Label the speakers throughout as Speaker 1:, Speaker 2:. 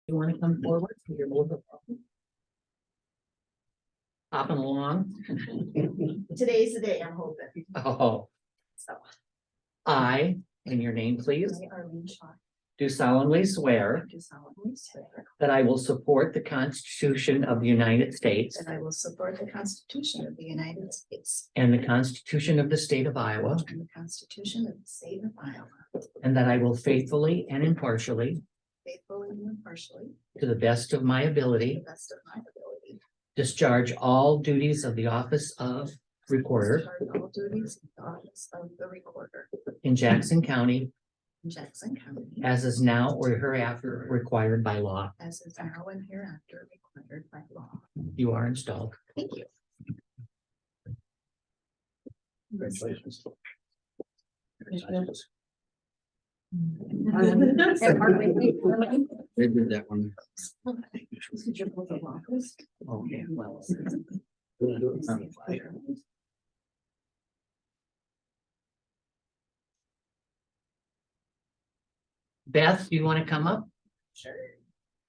Speaker 1: You want to come forward for your oath of office? Hopping along.
Speaker 2: Today's the day, I'm hoping.
Speaker 1: Oh,
Speaker 2: So.
Speaker 1: I, and your name, please,
Speaker 2: I, Arlene Shaw,
Speaker 1: do solemnly swear
Speaker 2: do solemnly swear
Speaker 1: that I will support the Constitution of the United States
Speaker 2: that I will support the Constitution of the United States
Speaker 1: and the Constitution of the State of Iowa,
Speaker 2: and the Constitution of the State of Iowa,
Speaker 1: and that I will faithfully and impartially,
Speaker 2: faithfully and impartially,
Speaker 1: to the best of my
Speaker 2: to
Speaker 1: ability,
Speaker 2: the best of my ability,
Speaker 1: discharge all duties of the office of Recorder
Speaker 2: discharge all duties of the office of the Recorder
Speaker 1: in Jackson County,
Speaker 2: in Jackson County,
Speaker 1: as is now or hereafter required by law.
Speaker 2: as is now and hereafter required by law.
Speaker 1: You are installed.
Speaker 2: Thank you.
Speaker 1: Congratulations. They did that one. Okay, well. Beth, do you want to come up?
Speaker 2: Sure.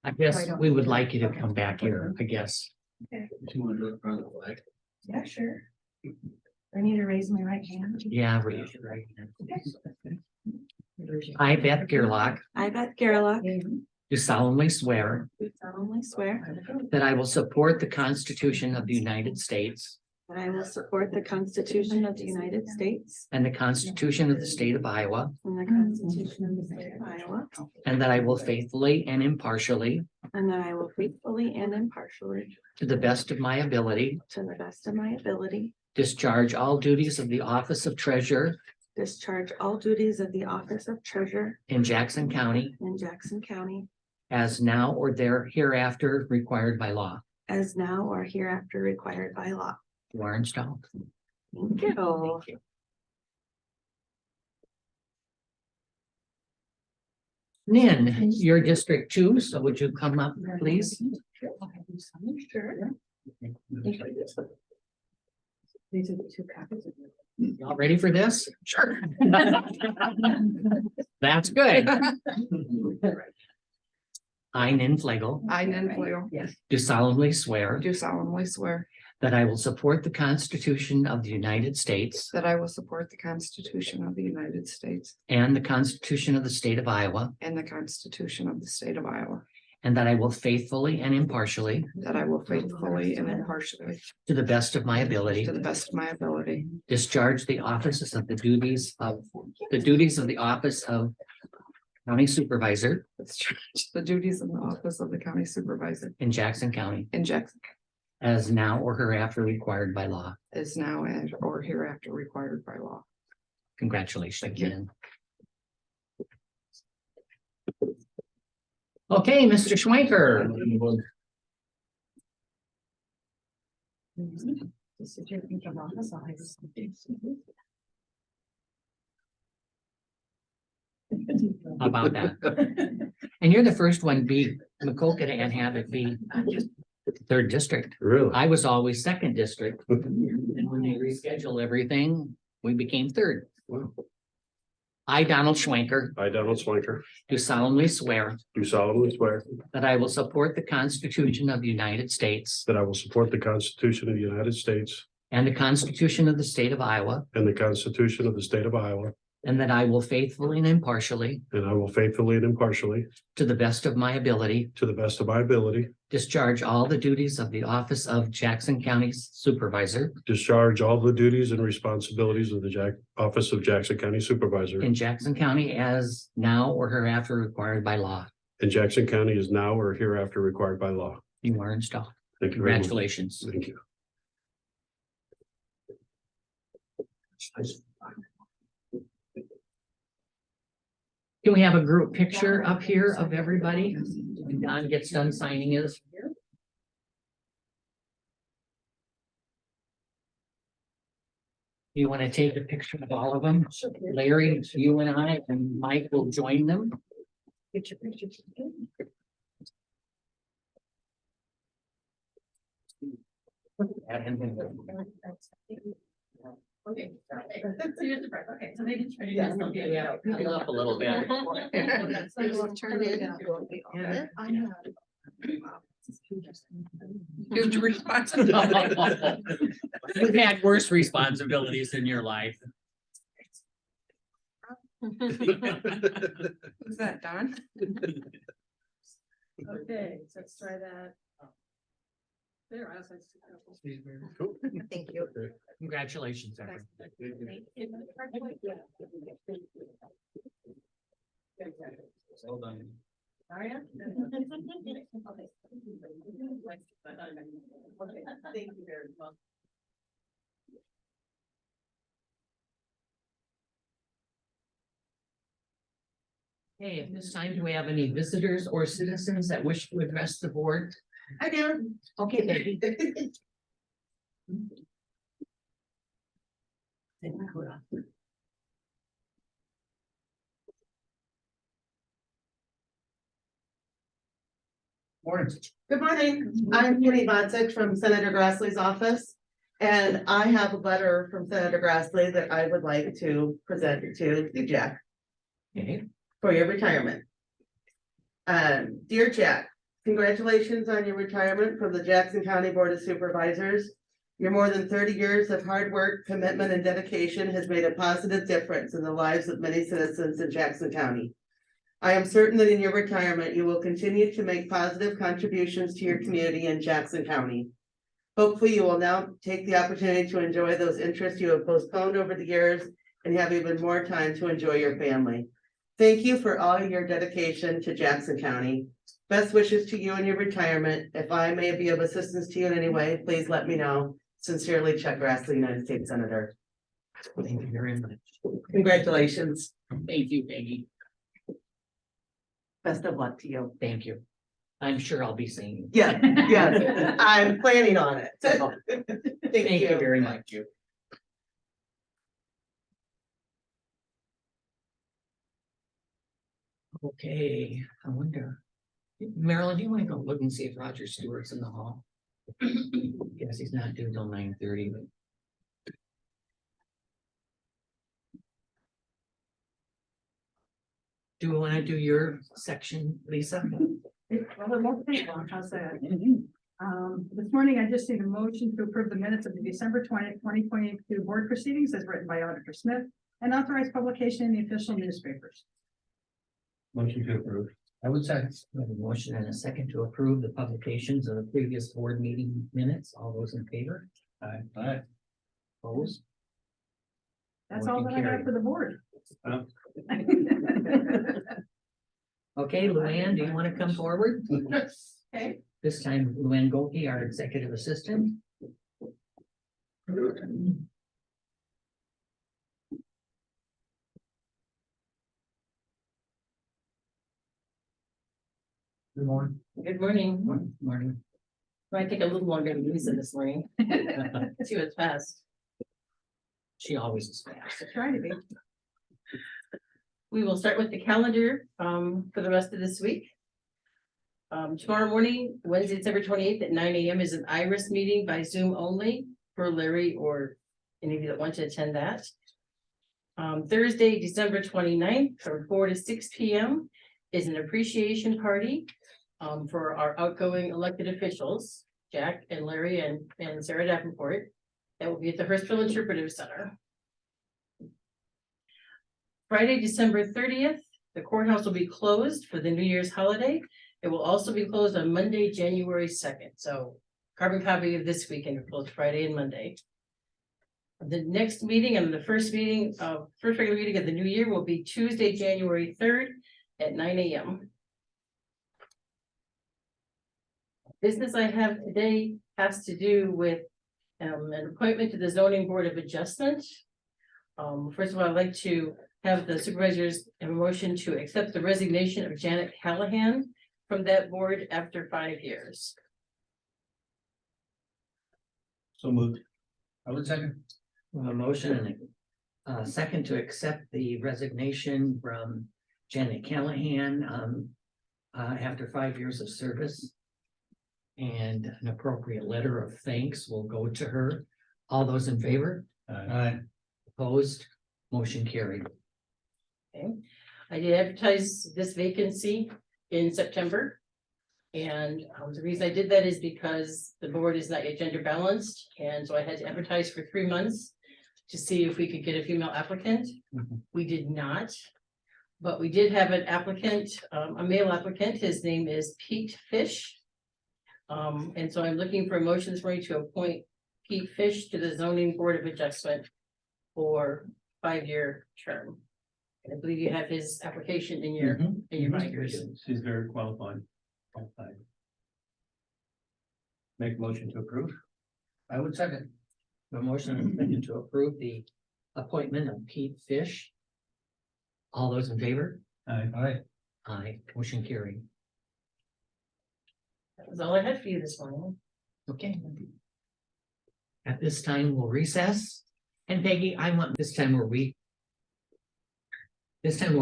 Speaker 1: I guess we would like you to come back here, I guess.
Speaker 2: Okay.
Speaker 1: Do you want to do it in front of the flag?
Speaker 2: Yeah, sure. I need to raise my right hand.
Speaker 1: Yeah, raise your right hand. I, Beth Gerlach,
Speaker 3: I, Beth Gerlach,
Speaker 1: do solemnly swear
Speaker 3: do solemnly swear
Speaker 1: that I will support the Constitution of the United States
Speaker 3: that I will support the Constitution of the United States
Speaker 1: and the Constitution of the State of Iowa,
Speaker 3: and the Constitution of the State of Iowa,
Speaker 1: and that I will faithfully and impartially,
Speaker 3: and that I will faithfully and impartially,
Speaker 1: to the best of my ability,
Speaker 3: to the best of my ability,
Speaker 1: discharge all duties of the office of Treasurer
Speaker 3: discharge all duties of the office of Treasurer
Speaker 1: in Jackson County,
Speaker 3: in Jackson County,
Speaker 1: as now or there hereafter required by law.
Speaker 3: as now or hereafter required by law.
Speaker 1: You are installed.
Speaker 3: Thank you.
Speaker 1: Nin, you're District 2, so would you come up, please?
Speaker 2: Sure. These are the two copies of it.
Speaker 1: Y'all ready for this? Sure. That's good. I, Nin Flegel,
Speaker 4: I, Nan Flew,
Speaker 1: do solemnly swear
Speaker 4: do solemnly swear
Speaker 1: that I will support the Constitution of the United States
Speaker 4: that I will support the Constitution of the United States
Speaker 1: and the Constitution of the State of Iowa,
Speaker 4: and the Constitution of the State of Iowa,
Speaker 1: and that I will faithfully and impartially,
Speaker 4: that I will faithfully and impartially,
Speaker 1: to the best of my ability,
Speaker 4: to the best of my ability,
Speaker 1: discharge the offices of the duties of the office of County Supervisor
Speaker 4: discharge the duties of the office of the County Supervisor
Speaker 1: in Jackson County,
Speaker 4: in Jackson
Speaker 1: as now or hereafter required by law.
Speaker 4: is now and or hereafter required by law.
Speaker 1: Congratulations again. Okay, Mr. Schwenker.
Speaker 2: This is your future office. I'll have you-
Speaker 1: How about that? And you're the first one, be Macoka, and have it be third district.
Speaker 5: Really?
Speaker 1: I was always second district. And when they rescheduled everything, we became third.
Speaker 5: Wow.
Speaker 1: I, Donald Schwenker,
Speaker 5: I, Donald Swanker,
Speaker 1: do solemnly swear
Speaker 5: do solemnly swear
Speaker 1: that I will support the Constitution of the United States
Speaker 5: that I will support the Constitution of the United States
Speaker 1: and the Constitution of the State of Iowa,
Speaker 5: and the Constitution of the State of Iowa,
Speaker 1: and that I will faithfully and impartially,
Speaker 5: and I will faithfully and impartially,
Speaker 1: to the best of my ability,
Speaker 5: to the best of my ability,
Speaker 1: discharge all the duties of the office of Jackson County Supervisor
Speaker 5: discharge all the duties and responsibilities of the office of Jackson County Supervisor
Speaker 1: in Jackson County as now or hereafter required by law.
Speaker 5: in Jackson County is now or hereafter required by law.
Speaker 1: You are installed.
Speaker 5: Thank you very much.
Speaker 1: Congratulations.
Speaker 5: Thank you.
Speaker 1: Can we have a group picture up here of everybody when Don gets done signing his? You want to take a picture of all of them? Larry, you and I, and Mike will join them.
Speaker 2: Get your pictures.
Speaker 1: And then-
Speaker 2: Okay. Here's the breath. Okay, so making sure.
Speaker 1: Yeah, cut up a little bit.
Speaker 4: Huge responsibility.
Speaker 1: You've had worse responsibilities in your life.
Speaker 4: Is that Don?
Speaker 2: Okay, so let's try that. There, I also.
Speaker 5: Cool.
Speaker 2: Thank you.
Speaker 1: Congratulations, everyone.
Speaker 5: Hold on.
Speaker 2: Are ya? Okay, thank you very much.
Speaker 1: Hey, at this time, do we have any visitors or citizens that wish to address the board?
Speaker 2: I do.
Speaker 1: Okay, baby. Morning.
Speaker 6: Good morning. I'm Kenny Bodzick from Senator Grassley's office. And I have a letter from Senator Grassley that I would like to present to you, Jack,
Speaker 1: Okay,
Speaker 6: for your retirement. Dear Jack, congratulations on your retirement from the Jackson County Board of Supervisors. Your more than 30 years of hard work, commitment, and dedication has made a positive difference in the lives of many citizens in Jackson County. I am certain that in your retirement, you will continue to make positive contributions to your community in Jackson County. Hopefully, you will now take the opportunity to enjoy those interests you have postponed over the years and have even more time to enjoy your family. Thank you for all your dedication to Jackson County. Best wishes to you in your retirement. If I may be of assistance to you in any way, please let me know. Sincerely, Chuck Grassley, United States Senator.
Speaker 1: thank you very much.
Speaker 6: Congratulations.
Speaker 1: Thank you, Peggy.
Speaker 6: Best of luck to you.
Speaker 1: Thank you. I'm sure I'll be seeing you.
Speaker 6: Yeah, yeah, I'm planning on it.
Speaker 1: Thank you very much. Okay, I wonder. Marilyn, do you want to go look and see if Roger Stewart's in the hall? Guess he's not due till 9:30. Do we want to do your section, Lisa?
Speaker 2: Well, it won't take long, how's that? This morning, I just need a motion to approve the minutes of the December 20th, 2022 board proceedings as written by Auditor Smith and authorize publication in the official newspapers.
Speaker 5: Motion to approve.
Speaker 1: I would say. We have a motion and a second to approve the publications of the previous board meeting minutes. All those in favor? Aye. Opposed?
Speaker 2: That's all that I got for the board.
Speaker 5: Oh.
Speaker 1: Okay, Luann, do you want to come forward?
Speaker 2: Okay.
Speaker 1: This time, Luann Goldke, our executive assistant. Good morning.
Speaker 7: Good morning.
Speaker 1: Morning.
Speaker 7: Might take a little longer to Lisa this morning. She was fast.
Speaker 1: She always is fast.
Speaker 2: Trying to be.
Speaker 7: We will start with the calendar for the rest of this week. Tomorrow morning, Wednesday, December 28th at 9 a.m. is an IRIS meeting by Zoom only for Larry or any of you that want to attend that. Thursday, December 29th from 4 to 6 p.m. is an appreciation party for our outgoing elected officials, Jack and Larry and Sarah Davenport. That will be at the Hurstville Interpretive Center. Friday, December 30th, the courthouse will be closed for the New Year's holiday. It will also be closed on Monday, January 2nd. So carbon copy of this weekend, closed Friday and Monday. The next meeting and the first regular meeting of the new year will be Tuesday, January 3rd at 9 a.m. Business I have today has to do with an appointment to the Zoning Board of Adjustment. First of all, I'd like to have the supervisors have a motion to accept the resignation of Janet Callahan from that board after 5 years.
Speaker 5: So moved. I would second.
Speaker 1: A motion and a second to accept the resignation from Janet Callahan after 5 years of service. And an appropriate letter of thanks will go to her. All those in favor?
Speaker 5: Aye.
Speaker 1: Opposed, motion carried.
Speaker 7: Okay, I did advertise this vacancy in September. And the reason I did that is because the board is not yet gender balanced, and so I had to advertise for 3 months to see if we could get a female applicant.
Speaker 1: Mhm.
Speaker 7: We did not, but we did have an applicant, a male applicant. His name is Pete Fish. And so I'm looking for a motion this morning to appoint Pete Fish to the zoning board of adjustment for 5-year term. And I believe you have his application in your binders.
Speaker 8: She's very qualified. Make motion to approve.
Speaker 1: I would second. A motion and a second to approve the appointment of Pete Fish. All those in favor?
Speaker 8: Aye.
Speaker 1: Aye, motion carried.
Speaker 7: That was all I had for you this morning.
Speaker 1: Okay. At this time, we'll recess. And Peggy, this time we'll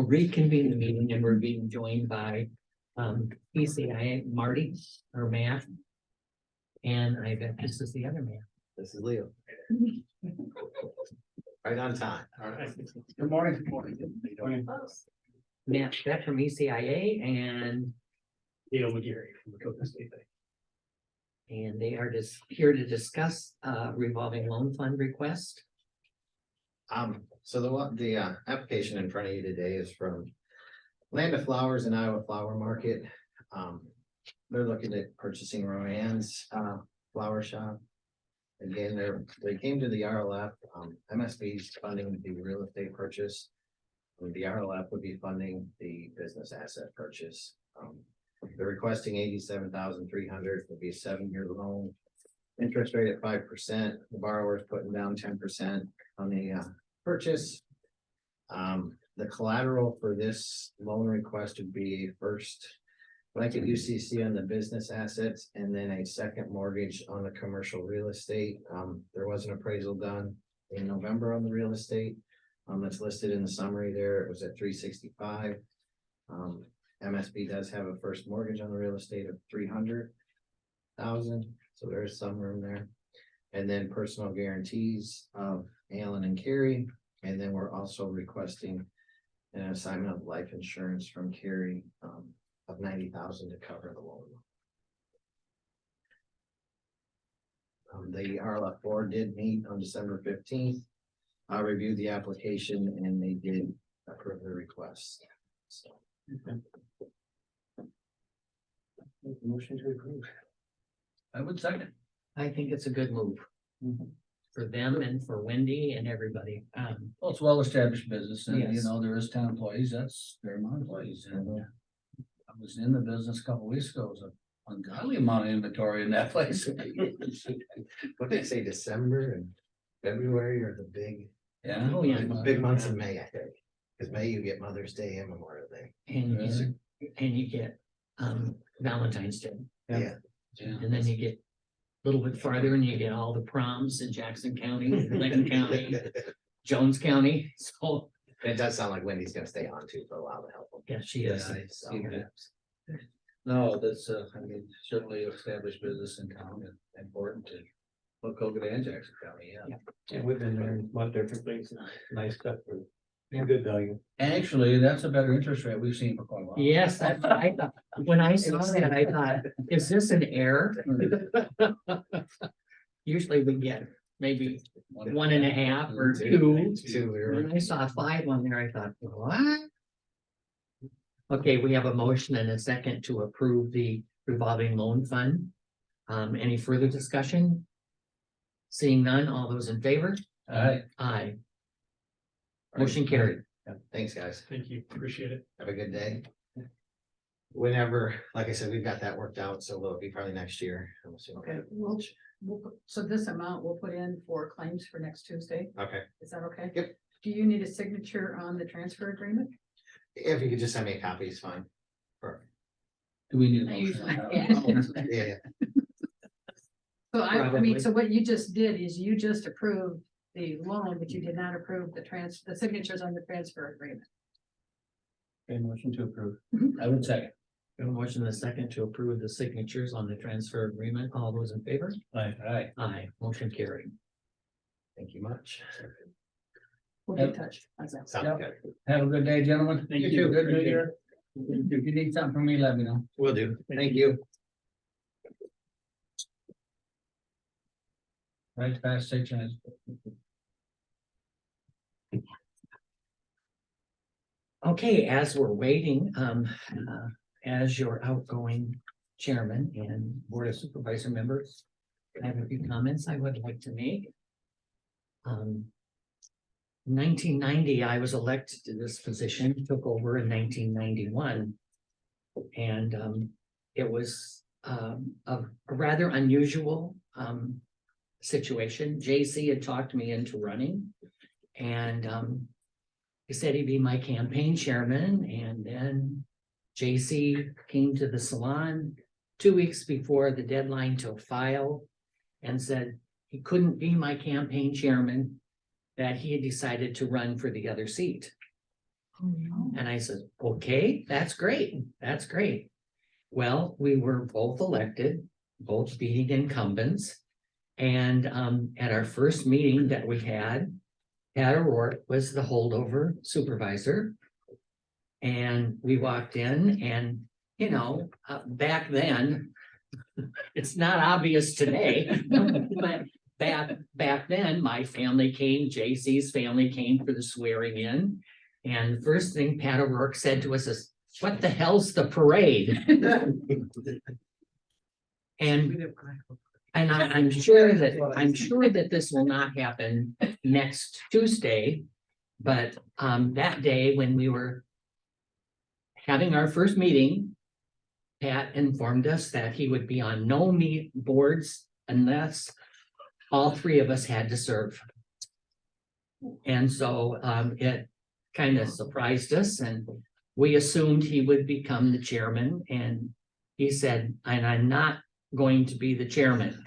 Speaker 1: reconvene the meeting, and we're being joined by PCI Marty or Matt. And I bet this is the other man.
Speaker 9: This is Leo. Right on time.
Speaker 8: All right. Good morning. Good morning.
Speaker 1: Matt Beck from ECIA, and
Speaker 8: Dale McGarry from the Cook State Bank.
Speaker 1: they are just here to discuss revolving loan fund request.
Speaker 9: So the application in front of you today is from Land of Flowers and Iowa Flower Market. They're looking at purchasing Roanne's flower shop. Again, they came to the RLF, MSB's funding the real estate purchase. And the RLF would be funding the business asset purchase. They're requesting $87,300, would be a 7-year loan. Interest rate at 5%, the borrower's putting down 10% on the purchase. The collateral for this loan request would be a first blanket UCC on the business assets, and then a second mortgage on the commercial real estate. There was an appraisal done in November on the real estate. That's listed in the summary there. It was at 365. MSB does have a first mortgage on the real estate of 300,000, so there's some room there. And then personal guarantees of Alan and Carrie, and then we're also requesting an assignment of life insurance from Carrie of 90,000 to cover the loan. The RLF board did meet on December 15th. I reviewed the application and they did approve the request. So.
Speaker 8: Motion to approve. I would second.
Speaker 1: I think it's a good move for them and for Wendy and everybody.
Speaker 8: Well, it's well-established business and, you
Speaker 1: Yes.
Speaker 8: know, there is 10 employees, that's their amount of employees. And I was in the business a couple weeks ago, it was an ungodly amount of inventory in that place.
Speaker 9: What did they say, December and February are the big,
Speaker 8: Yeah.
Speaker 1: Oh, yeah.
Speaker 9: big months in May, I think. Because May you get Mother's Day and Memorial Day.
Speaker 1: And you get Valentine's Day,
Speaker 9: Yeah.
Speaker 1: and then you get a little bit farther and you get all the proms in Jackson County, Lincoln County, Jones County. So,
Speaker 9: It does sound like Wendy's gonna stay on too for a while to help them.
Speaker 1: yeah, she is.
Speaker 8: Yeah, I see that. No, that's, I mean, certainly established business in town and important to Logan and Jackson County, yeah.
Speaker 5: And we've been there in a lot of different things. Nice stuff for good value.
Speaker 8: Actually, that's a better interest rate we've seen for quite a while.
Speaker 1: Yes, that's what I thought. When I saw that, I thought, is this an error? Usually we get maybe 1.5 or 2. When I saw 5 on there, I thought, what? Okay, we have a motion and a second to approve the revolving loan fund. Any further discussion? Seeing none, all those in favor?
Speaker 8: Alright.
Speaker 1: Aye. Motion carried.
Speaker 9: Thanks, guys.
Speaker 5: Thank you, appreciate it.
Speaker 9: Have a good day. Whenever, like I said, we've got that worked out, so it'll be probably next year. I'm assuming.
Speaker 2: Okay, so this amount we'll put in for claims for next Tuesday.
Speaker 9: Okay,
Speaker 2: Is that okay?
Speaker 9: Yep.
Speaker 2: Do you need a signature on the transfer agreement?
Speaker 9: if you could just send me a copy, it's fine. Perfect.
Speaker 8: Do we need a motion? on that?
Speaker 9: Yeah,
Speaker 2: So I
Speaker 1: Probably.
Speaker 2: mean, so what you just did is you just approved the loan, but you did not approve the signatures on the transfer agreement.
Speaker 8: Okay, motion to approve. I would second.
Speaker 1: We have a motion and a second to approve the signatures on the transfer agreement. All those in favor?
Speaker 8: Alright.
Speaker 1: Aye. Motion carried.
Speaker 9: thank you much.
Speaker 2: we'll be in touch. How's that?
Speaker 9: Sounds
Speaker 8: Yep.
Speaker 9: good.
Speaker 8: Have a good day, gentlemen.
Speaker 5: Thank
Speaker 8: You
Speaker 5: you.
Speaker 8: too. Good New Year. If you need something from me, let me know.
Speaker 9: Will do. Thank you.
Speaker 8: Right past 6 minutes.
Speaker 1: Okay, as we're waiting, as your outgoing chairman and board of supervisor members, I have a few comments I would like to make. 1990, I was elected to this position, took over in 1991. And it was a rather unusual situation. JC had talked me into running, and he said he'd be my campaign chairman, and then JC came to the salon 2 weeks before the deadline to file and said he couldn't be my campaign chairman, that he had decided to run for the other seat. And I said, okay, that's great. That's great. Well, we were both elected, both beating incumbents. And at our first meeting that we had, Pat O'Rourke was the holdover supervisor. And we walked in and, you know, back then, it's not obvious today, but back then, my family came, JC's family came for the swearing in. And the first thing Pat O'Rourke said to us is, what the hell's the parade? And I'm sure that this will not happen next Tuesday. But that day when we were having our first meeting, Pat informed us that he would be on no boards unless all three of us had to serve. And so it kind of surprised us, and we assumed he would become the chairman, and he said, and I'm not going to be the chairman.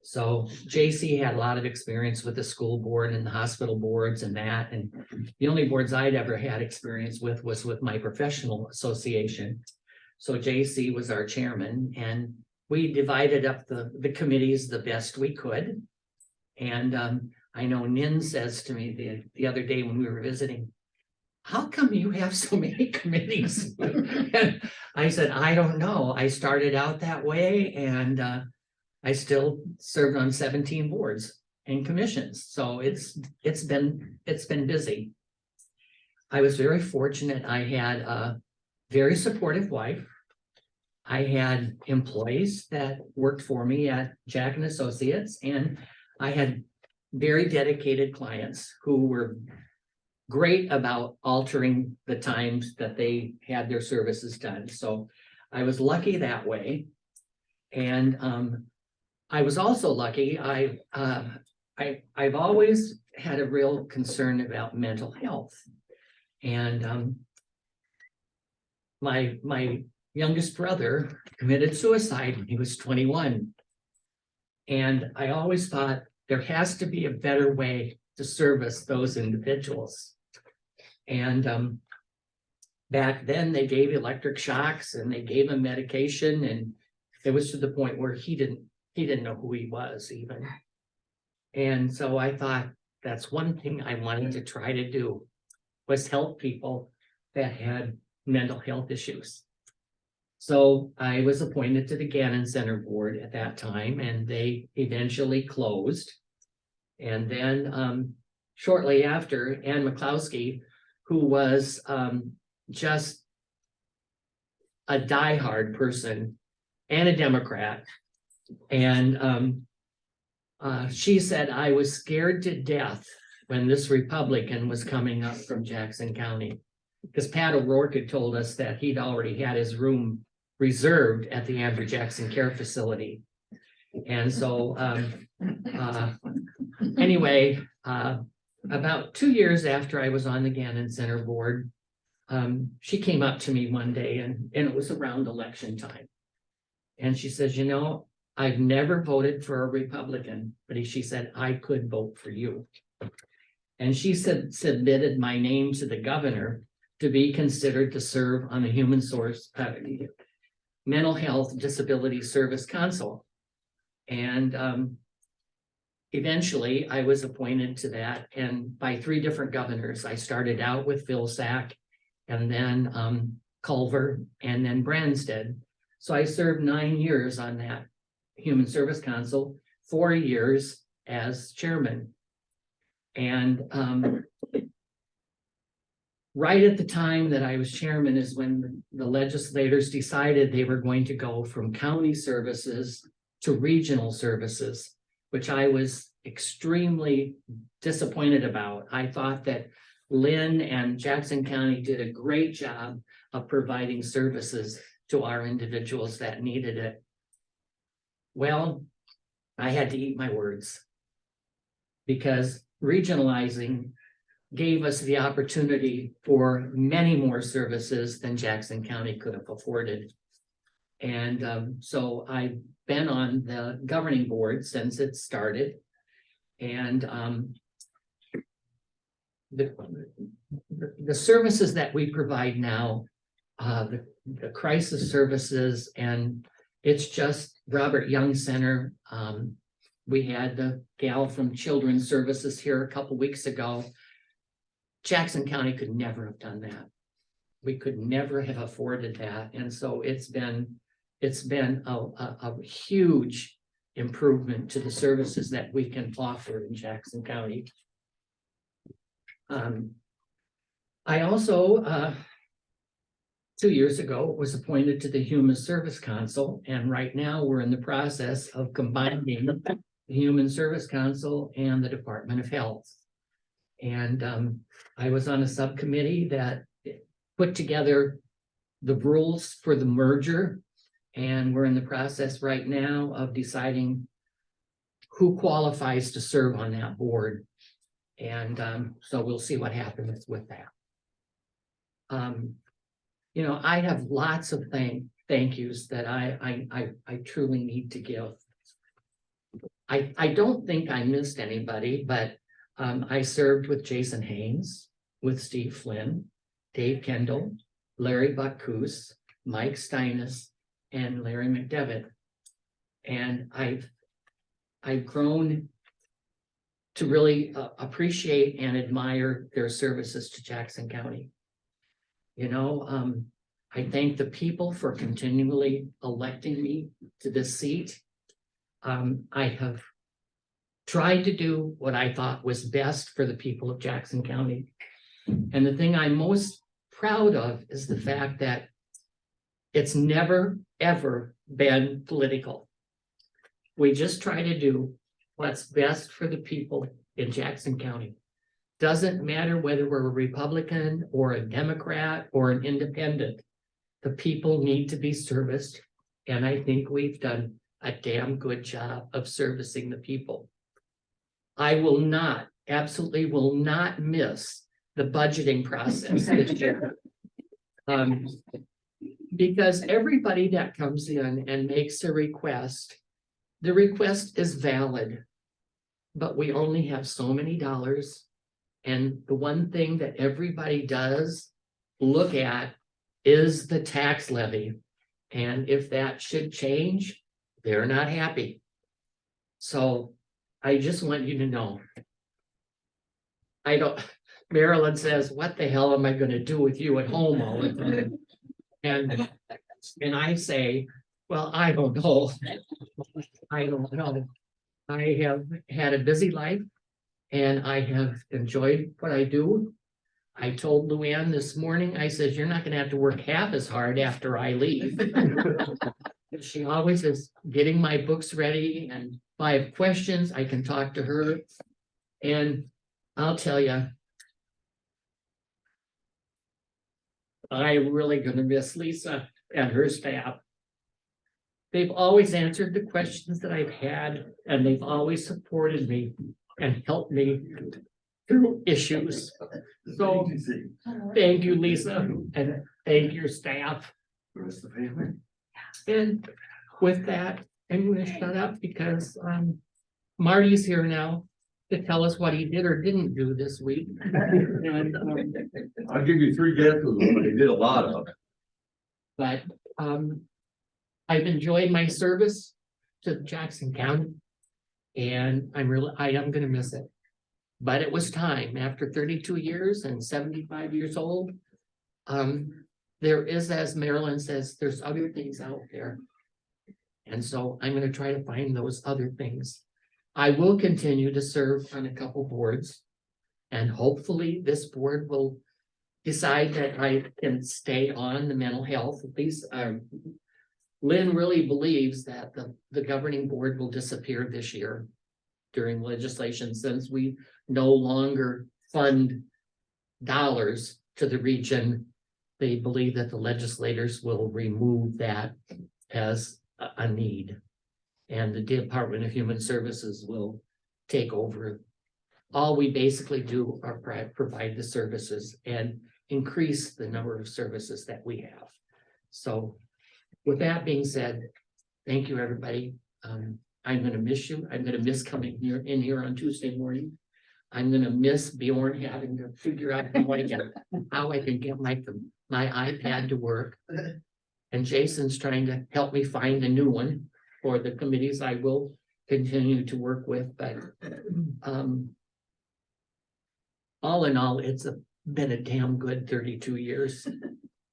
Speaker 1: So JC had a lot of experience with the school board and the hospital boards and that, and the only boards I'd ever had experience with was with my professional association. So JC was our chairman, and we divided up the committees the best we could. And I know Nin says to me the other day when we were visiting, how come you have so many committees? And I said, I don't know. I started out that way, and I still served on 17 boards and commissions. So it's been busy. I was very fortunate. I had a very supportive wife. I had employees that worked for me at Jack and Associates, and I had very dedicated clients who were great about altering the times that they had their services done. So I was lucky that way. And I was also lucky. I've always had a real concern about mental health. And my youngest brother committed suicide when he was 21. And I always thought there has to be a better way to service those individuals. And back then they gave electric shocks and they gave him medication, and it was to the point where he didn't know who he was even. And so I thought that's one thing I wanted to try to do, was help people that had mental health issues. So I was appointed to the Gannon Center board at that time, and they eventually closed. And then shortly after, Ann McCloskey, who was just a diehard person and a Democrat, and she said, I was scared to death when this Republican was coming up from Jackson County, because Pat O'Rourke had told us that he'd already had his room reserved at the Andrew Jackson Care Facility. And so anyway, about 2 years after I was on the Gannon Center board, she came up to me one day, and it was around election time. And she says, you know, I've never voted for a Republican, but she said, I could vote for you. And she submitted my name to the governor to be considered to serve on the Human Source Mental Health Disability Service Council. And eventually I was appointed to that, and by 3 different governors. I started out with Vilsack, and then Culver, and then Branstad. So I served 9 years on that Human Service Council, 4 years as chairman. And right at the time that I was chairman is when the legislators decided they were going to go from county services to regional services, which I was extremely disappointed about. I thought that Lynn and Jackson County did a great job of providing services to our individuals that needed it. Well, I had to eat my words, because regionalizing gave us the opportunity for many more services than Jackson County could have afforded. And so I've been on the governing board since it started. And the services that we provide now, the crisis services, and it's just Robert Young Center. We had the gal from Children's Services here a couple weeks ago. Jackson County could never have done that. We could never have afforded that. And so it's been a huge improvement to the services that we can offer in Jackson County. I also, 2 years ago, was appointed to the Human Service Council, and right now we're in the process of combining the Human Service Council and the Department of Health. And I was on a subcommittee that put together the rules for the merger, and we're in the process right now of deciding who qualifies to serve on that board. And so we'll see what happens with that. You know, I have lots of thank yous that I truly need to give. I don't think I missed anybody, but I served with Jason Haynes, with Steve Flynn, Dave Kendall, Larry Bacchus, Mike Steinis, and Larry McDevitt. And I've grown to really appreciate and admire their services to Jackson County. You know, I thank the people for continually electing me to this seat. I have tried to do what I thought was best for the people of Jackson County. And the thing I'm most proud of is the fact that it's never, ever been political. We just try to do what's best for the people in Jackson County. Doesn't matter whether we're a Republican or a Democrat or an independent. The people need to be serviced. And I think we've done a damn good job of servicing the people. I will not, absolutely will not miss the budgeting process this year. Because everybody that comes in and makes a request, the request is valid, but we only have so many dollars. And the one thing that everybody does look at is the tax levy. And if that should change, they're not happy. So I just want you to know. Marilyn says, what the hell am I going to do with you at home all the time? And I say, well, I don't know. I don't know. I have had a busy life and I have enjoyed what I do. I told Luann this morning, I said, you're not going to have to work half as hard after I leave. She always is getting my books ready, and if I have questions, I can talk to her. And I'll tell you, I'm really going to miss Lisa and her staff. They've always answered the questions that I've had, and they've always supported me and helped me through issues. So thank you, Lisa, and thank your staff. The rest of the family. And with that, I'm going to shut up because Marty's here now to tell us what he did or didn't do this week. And,
Speaker 10: I'll give you 3 guesses of what he did a lot of.
Speaker 1: But I've enjoyed my service to Jackson County. And I am gonna miss it. But it was time, after 32 years and 75 years old. There is, as Marilyn says, there's other things out there. And so I'm gonna try to find those other things. I will continue to serve on a couple boards. And hopefully this board will decide that I can stay on the mental health. These are. Lynn really believes that the governing board will disappear this year during legislation, since we no longer fund dollars to the region. They believe that the legislators will remove that as a need. And the Department of Human Services will take over. All we basically do are provide the services and increase the number of services that we have. So with that being said, thank you, everybody. I'm gonna miss you. I'm gonna miss coming in here on Tuesday morning. I'm gonna miss Bjorn having to figure out how I can get my iPad to work. And Jason's trying to help me find a new one for the committees I will continue to work with, but all in all, it's been a damn good 32 years.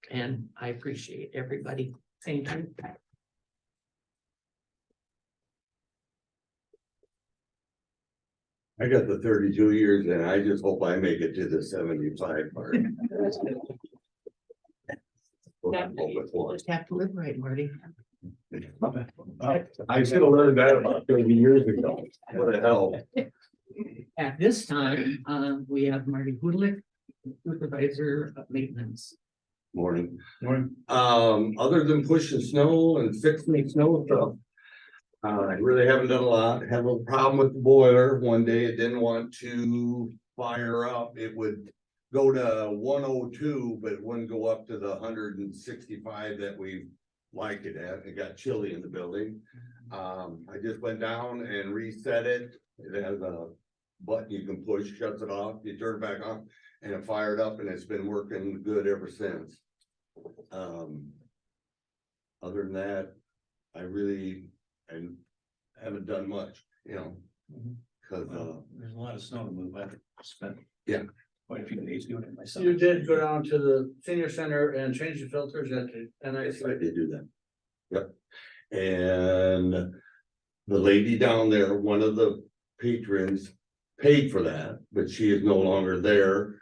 Speaker 1: And I appreciate everybody. Thank you.
Speaker 10: I got the 32 years and I just hope I make it to the 75 part.
Speaker 1: Just have to live right, Marty.
Speaker 10: I should have learned that about 30 years ago. What the hell?
Speaker 1: At this time, we have Marty Hudlick, Supervisor of Maintenance.
Speaker 10: Morning. Other than pushing snow and fixing snow stuff. I really haven't done a lot. Have a problem with the boiler. One day it didn't want to fire up. It would go to 102, but it wouldn't go up to the 165 that we like it at. It got chilly in the building. I just went down and reset it. It has a button you can push, shuts it off, you turn it back on, and it fired up, and it's been working good ever since. Other than that, I really haven't done much, you know, because
Speaker 8: There's a lot of snow to move. I spent.
Speaker 10: Yeah.
Speaker 8: Quite a few days doing it myself.
Speaker 11: You did go down to the senior center and change the filters at the, and I.
Speaker 10: I did do that. Yep. And the lady down there, one of the patrons paid for that, but she is no longer there.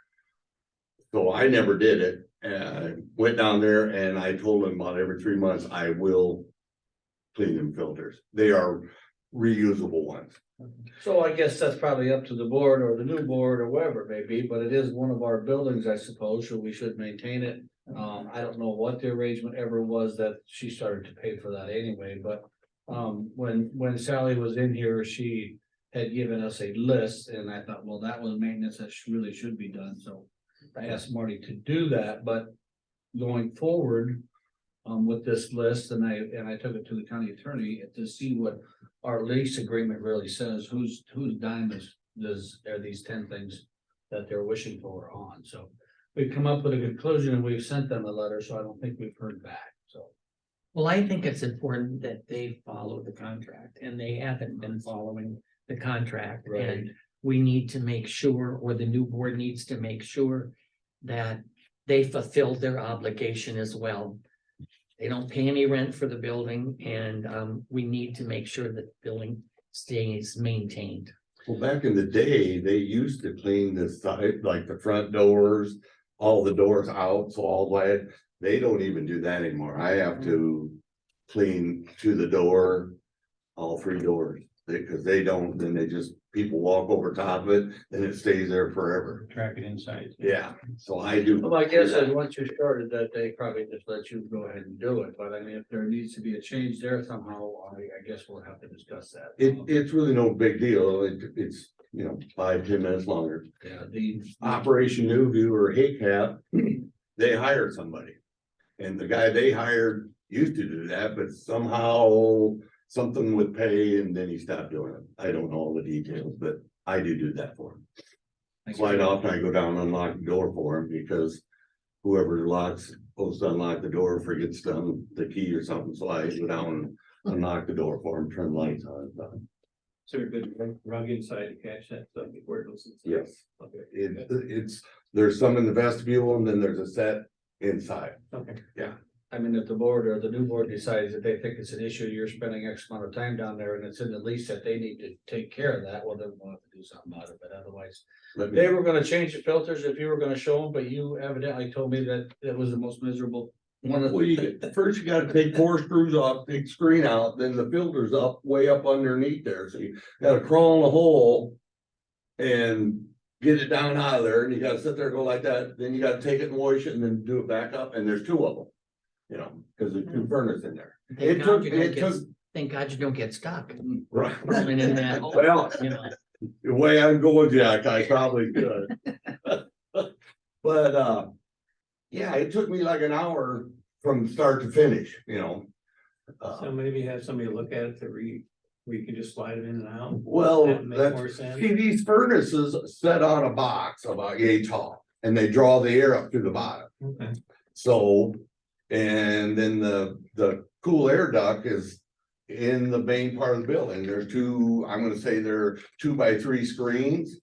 Speaker 10: So I never did it. And I went down there and I told them about every 3 months, I will clean them filters. They are reusable ones.
Speaker 11: So I guess that's probably up to the board or the new board or whoever it may be, but it is one of our buildings, I suppose, so we should maintain it. I don't know what the arrangement ever was that she started to pay for that anyway, but when Sally was in here, she had given us a list and I thought, well, that was maintenance that really should be done, so I asked Marty to do that, but going forward with this list, and I took it to the county attorney to see what our lease agreement really says, whose dime are these 10 things that they're wishing for on, so we've come up with a conclusion and we've sent them a letter, so I don't think we've heard back, so.
Speaker 1: Well, I think it's important that they follow the contract, and they haven't been following the contract.
Speaker 11: Right.
Speaker 1: And we need to make sure, or the new board needs to make sure that they fulfill their obligation as well. They don't pay any rent for the building, and we need to make sure that the building stays maintained.
Speaker 10: Well, back in the day, they used to clean the side, like the front doors, all the doors out, so all that. They don't even do that anymore. I have to clean to the door, all 3 doors, because they don't, then they just, people walk over top of it, and it stays there forever.
Speaker 8: Track it inside.
Speaker 10: Yeah, so I do.
Speaker 11: Well, I guess that once you started that, they probably just let you go ahead and do it, but I mean, if there needs to be a change there somehow, I guess we'll have to discuss that.
Speaker 10: It's really no big deal. It's, you know, 5-10 minutes longer.
Speaker 11: Yeah, the
Speaker 10: Operation Newview or HACAP, they hired somebody. And the guy they hired used to do that, but somehow something with pay and then he stopped doing it. I don't know all the details, but I do that for him. Quite often I go down and unlock the door for him because whoever supposed to unlock the door forgets the key or something. So I go down and unlock the door for him, turn the lights on.
Speaker 5: there a good rug inside to catch that stuff before it goes inside?
Speaker 10: Yes,
Speaker 5: Okay.
Speaker 10: it's, there's some in the vestibule and then there's a set inside.
Speaker 5: Okay.
Speaker 11: I mean, if the board or the new board decides that they think it's an issue, you're spending X amount of time down there and it's in the lease that they need to take care of that, well, then we'll have to do something about it, but otherwise.
Speaker 10: Let me-
Speaker 11: They were gonna change the filters if you were gonna show them, but you evidently told me that it was the most miserable one of.
Speaker 10: Well, first you gotta take 4 screws off, take the screen out, then the filter's up, way up underneath there, so you gotta crawl in a hole. And get it down out of there, and you gotta sit there and go like that, then you gotta take it and wash it and then do it back up, and there's 2 of them. You know, cause there's 2 furnaces in there.
Speaker 1: Thank
Speaker 10: It
Speaker 1: God
Speaker 10: took,
Speaker 1: you don't
Speaker 10: it
Speaker 1: get-
Speaker 10: took,
Speaker 1: Thank God you don't get stuck.
Speaker 10: right.
Speaker 1: Rolling in that hole,
Speaker 10: Well,
Speaker 1: you know.
Speaker 10: the way I'm going, Jack, I probably could. But, yeah, it took me like an hour from start to finish, you know.
Speaker 5: So maybe have somebody look at it where you can just slide it in and out.
Speaker 10: Well,
Speaker 5: That make
Speaker 10: that's,
Speaker 5: more sense.
Speaker 10: see, these furnaces set on a box about yay tall, and they draw the air up through the bottom.
Speaker 5: Okay.
Speaker 10: So, and then the cool air duct is in the main part of the building. There's 2, I'm gonna say they're 2x3 screens.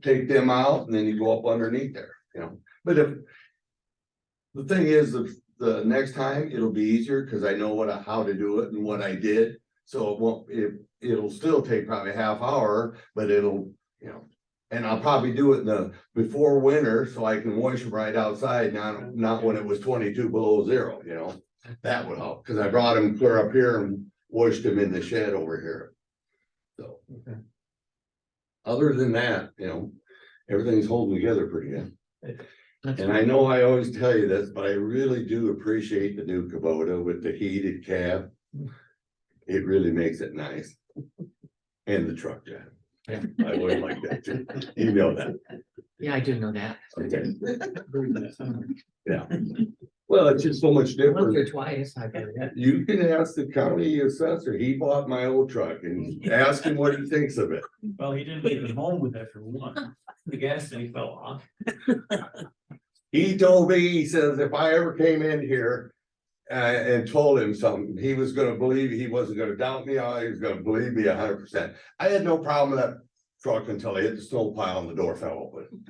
Speaker 10: Take them out and then you go up underneath there, you know, but if. The thing is, the next time it'll be easier, cause I know how to do it and what I did. So it won't, it'll still take probably a half hour, but it'll, you know. And I'll probably do it before winter, so I can wash them right outside, not when it was 22 below zero, you know. That would help, cause I brought them clear up here and washed them in the shed over here. So.
Speaker 5: Okay.
Speaker 10: Other than that, you know, everything's holding together pretty good.
Speaker 1: That's
Speaker 10: And I know I always tell you this, but I really do appreciate the new Kubota with the heated cab. It really makes it nice. And the truck, Jack.
Speaker 1: Yeah.
Speaker 10: I would like that too. You know that.
Speaker 1: Yeah, I do know that.
Speaker 10: Okay. Yeah. Well, it's just so much
Speaker 1: Once or
Speaker 10: different.
Speaker 1: twice, I've heard that.
Speaker 10: You can ask the county assessor. He bought my old truck and ask him what he thinks of it.
Speaker 5: Well, he didn't leave it home with that for one. The gas tank fell off.
Speaker 10: He told me, he says, if I ever came in here and told him something, he was gonna believe, he wasn't gonna doubt me, he was gonna believe me 100%. I had no problem with that truck until I hit the snow pile and the door fell open.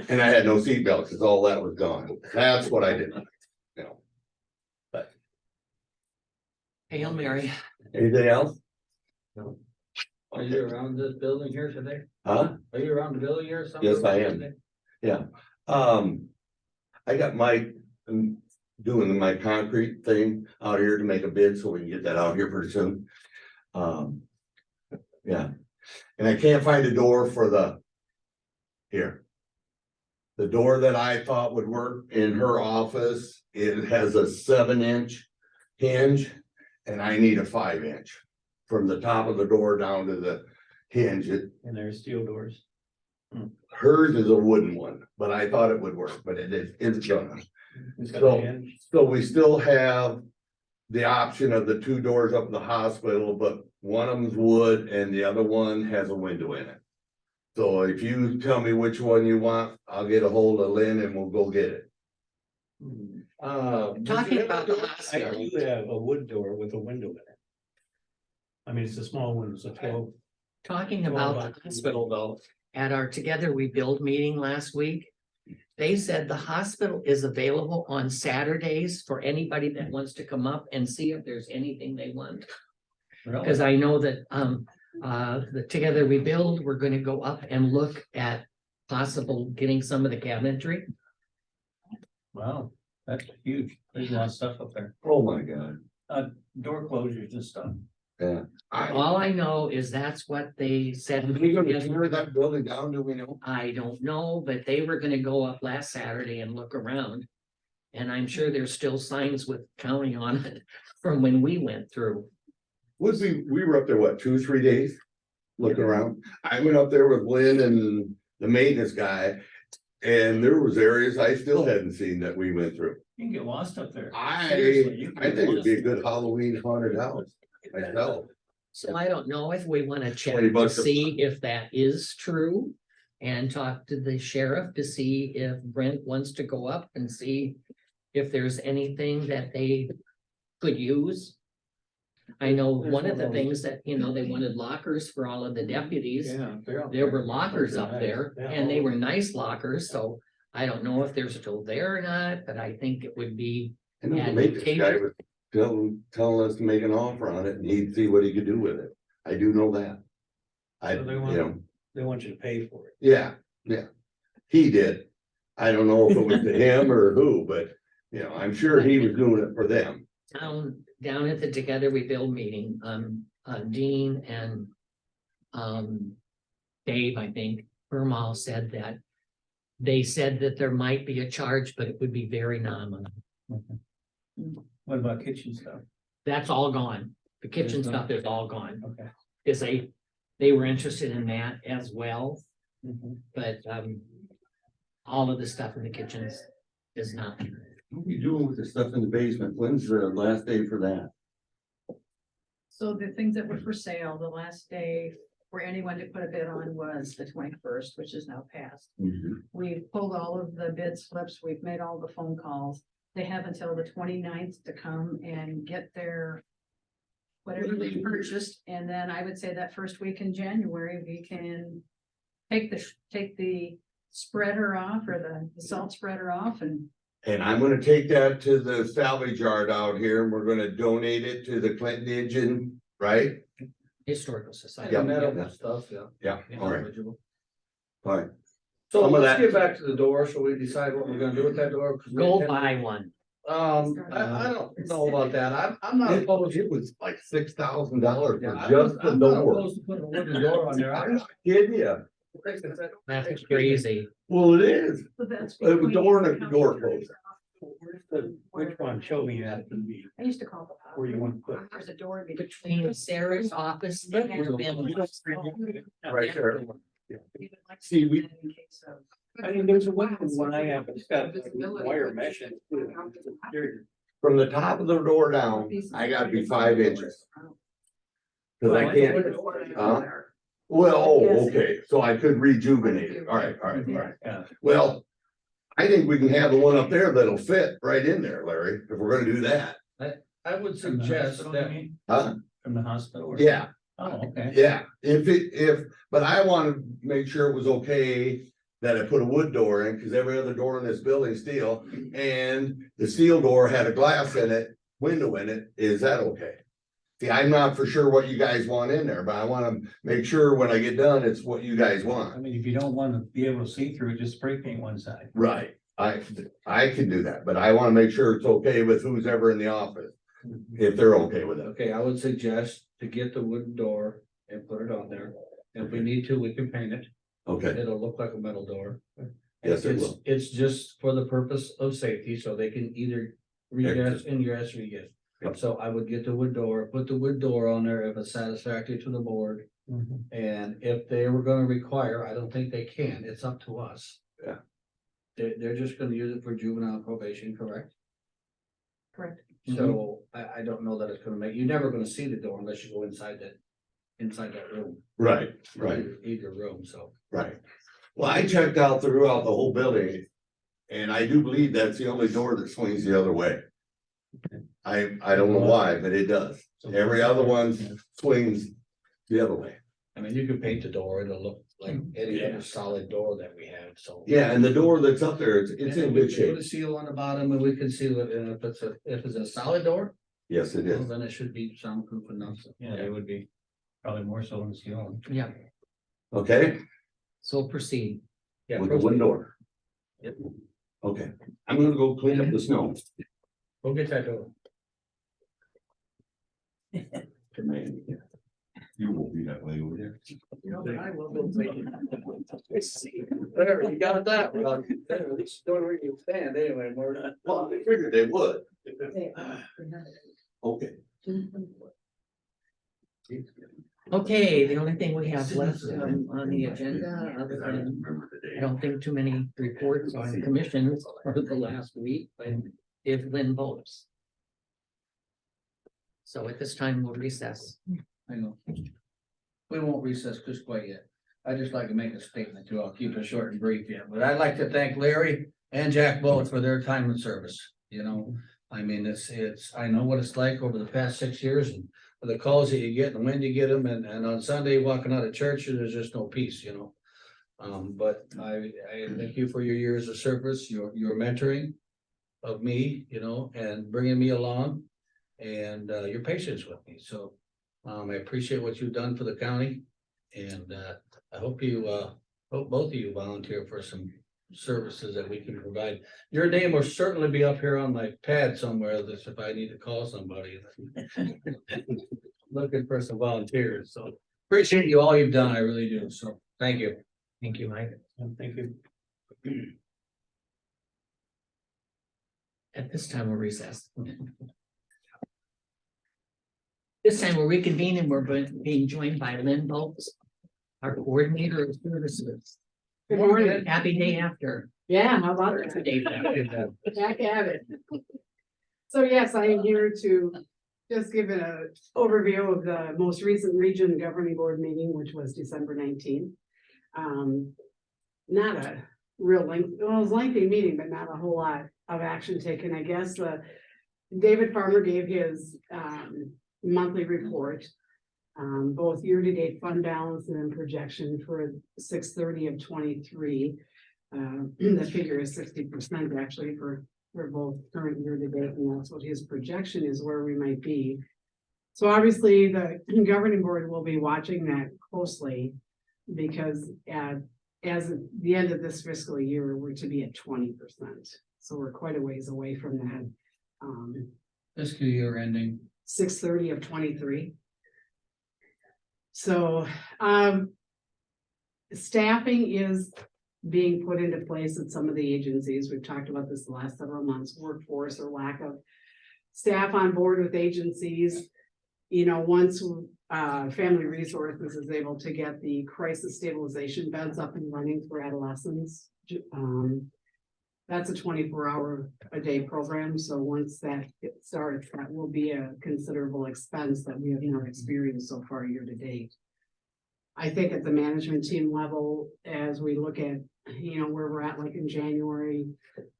Speaker 10: And I had no seatbelt because all that was gone. That's what I didn't like, you know. But
Speaker 1: Hail Mary.
Speaker 10: anything else?
Speaker 11: Are you around this building here today?
Speaker 10: Huh?
Speaker 11: Are you around the building here or something?
Speaker 10: Yes, I am. I got Mike doing my concrete thing out here to make a bid, so we can get that out here pretty soon. Yeah, and I can't find a door for the. Here. The door that I thought would work in her office, it has a 7-inch hinge. And I need a 5-inch from the top of the door down to the hinge.
Speaker 5: And there's steel doors.
Speaker 10: Hers is a wooden one, but I thought it would work, but it's gonna.
Speaker 5: It's got
Speaker 10: So-
Speaker 5: a hinge.
Speaker 10: So we still have the option of the 2 doors up in the hospital, but one of them's wood and the other one has a window in it. So if you tell me which one you want, I'll get a hold of Lynn and we'll go get it.
Speaker 1: Talking about the
Speaker 5: I
Speaker 1: hospital,
Speaker 5: do have a wood door with a window in it. I mean, it's a small one, it's a 12.
Speaker 1: talking about the hospital though, at our Together We Build meeting last week. They said the hospital is available on Saturdays for anybody that wants to come up and see if there's anything they want. Cause I know that, the Together We Build, we're gonna go up and look at possible getting some of the cabinetry.
Speaker 11: Wow, that's huge. There's a lot of stuff up there.
Speaker 10: Oh, my God.
Speaker 5: Door closures and stuff.
Speaker 10: Yeah.
Speaker 1: All I know is that's what they said.
Speaker 10: We gonna tear that building down, do we know?
Speaker 1: I don't know, but they were gonna go up last Saturday and look around. And I'm sure there's still signs with county on it from when we went through.
Speaker 10: We were up there, what, 2 or 3 days? Looking around. I went up there with Lynn and the maintenance guy. And there was areas I still hadn't seen that we went through.
Speaker 5: You can get lost up there.
Speaker 10: I
Speaker 5: Seriously, you can
Speaker 10: think
Speaker 5: get
Speaker 10: it'd be a
Speaker 5: lost.
Speaker 10: good Halloween haunted house. Myself.
Speaker 1: So I don't know if we wanna check
Speaker 10: 20
Speaker 1: to
Speaker 10: bucks a-
Speaker 1: see if that is true. And talk to the sheriff to see if Brent wants to go up and see if there's anything that they could use. I know
Speaker 11: There's
Speaker 1: one of the
Speaker 11: one of those.
Speaker 1: things that, they wanted lockers for all of the deputies.
Speaker 11: Yeah.
Speaker 1: There were lockers up
Speaker 11: Nice.
Speaker 1: there
Speaker 11: Yeah.
Speaker 1: and they were nice lockers, so I don't know if they're still there or not, but I think it would be.
Speaker 10: I know the maintenance guy was telling us to make an offer on it and he'd see what he could do with it. I do know that. I,
Speaker 11: So they
Speaker 10: you
Speaker 11: want-
Speaker 10: know,
Speaker 11: They want you to pay for it.
Speaker 10: yeah, he did. I don't know if it was to him or who, but, I'm sure he was doing it for them.
Speaker 1: Down at the Together We Build meeting, Dean and Dave, I think, Bermal said that they said that there might be a charge, but it would be very nominal.
Speaker 11: What about kitchen stuff?
Speaker 1: That's all gone. The kitchen
Speaker 11: It's gone?
Speaker 1: stuff is all gone.
Speaker 11: Okay.
Speaker 1: Cause they were interested in that as well, but, all of the stuff in the kitchens is not.
Speaker 10: What are you doing with the stuff in the basement? When's the last day for that?
Speaker 2: So the things that were for sale, the last day for anyone to put a bid on was the 21st, which is now passed. We've pulled all of the bid slips, we've made all the phone calls. They have until the 29th to come and get their whatever they purchased, and then I would say that first week in January, we can take the spreader off or the salt spreader off and
Speaker 10: And I'm gonna take that to the salvage yard out here and we're gonna donate it to the Clinton Engine, right?
Speaker 1: Historical Society.
Speaker 10: Yeah.
Speaker 11: Medical stuff, yeah.
Speaker 10: Yeah, all right, all right.
Speaker 11: So
Speaker 10: Some of
Speaker 11: let's
Speaker 10: that-
Speaker 11: get back to the door. Shall we decide what we're gonna do with that door? 'Cause we
Speaker 1: Go
Speaker 11: intend-
Speaker 1: buy one.
Speaker 11: I don't know about that. I'm not opposed.
Speaker 10: It was like $6,000
Speaker 11: Yeah,
Speaker 10: for
Speaker 11: I'm
Speaker 10: just
Speaker 11: not-
Speaker 10: the
Speaker 11: I'm not
Speaker 10: door.
Speaker 11: opposed to putting a wooden door on there.
Speaker 10: I'm not kidding you.
Speaker 1: That's crazy.
Speaker 10: Well, it is.
Speaker 2: so that's.
Speaker 10: A door and a
Speaker 2: between
Speaker 10: door
Speaker 2: the
Speaker 10: closer.
Speaker 11: Which one? Show me that.
Speaker 2: I used to call it the.
Speaker 11: Where you want to put it.
Speaker 2: There's a door
Speaker 1: Between Sarah's office and your bin.
Speaker 10: Right there.
Speaker 2: See,
Speaker 10: we-
Speaker 11: I mean, there's a window when I have, it's got wire mesh in it.
Speaker 10: From the top of the door down, I gotta be 5 inches. Cause I can't, well, oh, okay, so I could rejuvenate it. All right, all right, all right.
Speaker 11: Yeah.
Speaker 10: Well, I think we can have the one up there that'll fit right in there, Larry, if we're gonna do that.
Speaker 11: I would suggest that.
Speaker 10: Huh?
Speaker 11: From the hospital?
Speaker 10: Yeah,
Speaker 11: Oh, okay.
Speaker 10: yeah, but I wanna make sure it was okay that I put a wood door in, cause every other door in this building's steel, and the steel door had a glass in it, window in it, is that okay? See, I'm not for sure what you guys want in there, but I wanna make sure when I get done, it's what you guys
Speaker 11: I
Speaker 10: want.
Speaker 11: mean, if you don't want to be able to see through it, just spray paint one side.
Speaker 10: Right, I can do that, but I wanna make sure it's okay with who's ever in the office, if they're okay with it.
Speaker 11: Okay, I would suggest to get the wooden door and put it on there. If we need to, we can paint it.
Speaker 10: Okay,
Speaker 11: It'll look like a metal door.
Speaker 10: Yes, it
Speaker 11: It's-
Speaker 10: will.
Speaker 11: It's just for the purpose of safety, so they can either regress, ingress, regress.
Speaker 10: Yep.
Speaker 11: So I would get the wood door, put the wood door on there if it's satisfactory to the board.
Speaker 10: Mm-hmm.
Speaker 11: And if they were gonna require, I don't think they can, it's up to us.
Speaker 10: Yeah.
Speaker 11: They're just gonna use it for juvenile probation, correct?
Speaker 2: Correct.
Speaker 11: So I don't know that it's gonna make, you're never gonna see the door unless you go inside that room.
Speaker 10: right,
Speaker 11: Either room, so.
Speaker 10: right. Well, I checked out throughout the whole building, and I do believe that's the only door that swings the other way. I don't know why, but it does. Every other one swings the other way.
Speaker 11: I mean, you can paint the door, it'll look like any other solid door that we have, so.
Speaker 10: Yeah, and the door that's up there, it's in
Speaker 11: And we
Speaker 10: good
Speaker 11: put
Speaker 10: shape.
Speaker 11: a seal on the bottom and we can seal it, and if it's a solid door,
Speaker 10: Yes, it
Speaker 11: well,
Speaker 10: is.
Speaker 11: then it should be soundproof enough. Yeah, it would be probably more so than seal.
Speaker 1: Yeah,
Speaker 10: Okay,
Speaker 1: so proceed.
Speaker 11: Yeah.
Speaker 10: with the one door.
Speaker 11: Yep.
Speaker 10: Okay, I'm gonna go clean up the snow.
Speaker 11: Go get that door.
Speaker 10: You won't be that way over there.
Speaker 11: I will. There, you got that, well, there, at least don't where you stand anyway, more.
Speaker 10: Well, I figured they would. Okay.
Speaker 1: Okay, the only thing we have left on the agenda, other than, I don't think too many reports on commissions for the last week, but if Lynn votes. So at this time, we'll recess.
Speaker 11: I know. We won't recess just quite yet. I'd just like to make a statement too. I'll keep it short and brief yet, but I'd like to thank Larry and Jack both for their time and service, you know. I mean, I know what it's like over the past 6 years and the calls that you get and when you get them and on Sunday walking out of church, there's just no peace, you know. But I thank you for your years of service, your mentoring of me, you know, and bringing me along and your patience with me. So I appreciate what you've done for the county and I hope hope both of you volunteer for some services that we can provide. Your name will certainly be up here on my pad somewhere, this if I need to call somebody. Looking for some volunteers, so appreciate you, all you've done, I really do, so thank you.
Speaker 1: Thank you, Mike.
Speaker 5: Thank you.
Speaker 1: At this time, we'll recess. This time we're reconvening, we're being joined by Lynn Bolts, our coordinator of services.
Speaker 12: Good morning.
Speaker 1: Happy day after.
Speaker 12: Yeah, how about
Speaker 1: It's a
Speaker 12: that?
Speaker 1: day after.
Speaker 12: Back at it. So yes, I am here to just give an overview of the most recent region governing board meeting, which was December 19th. Not a real lengthy, well, it was a lengthy meeting, but not a whole lot of action taken. I guess David Farmer gave his monthly report. Both year-to-date fund balance and projection for 6/30 of 23. The figure is 60% actually for both current year-to-date, and that's what his projection is where we might be. So obviously, the governing board will be watching that closely because as of the end of this fiscal year, we're to be at 20%. So we're quite a ways away from that.
Speaker 11: Fiscal year ending.
Speaker 12: 6/30 of 23. So, staffing is being put into place at some of the agencies. We've talked about this the last several months, workforce or lack of staff on board with agencies. You know, once, Family Resources is able to get the crisis stabilization beds up and running for adolescents. That's a 24-hour-a-day program, so once that starts, that will be a considerable expense that we have not experienced so far year to date. I think at the management team level, as we look at, you know, where we're at, like in January,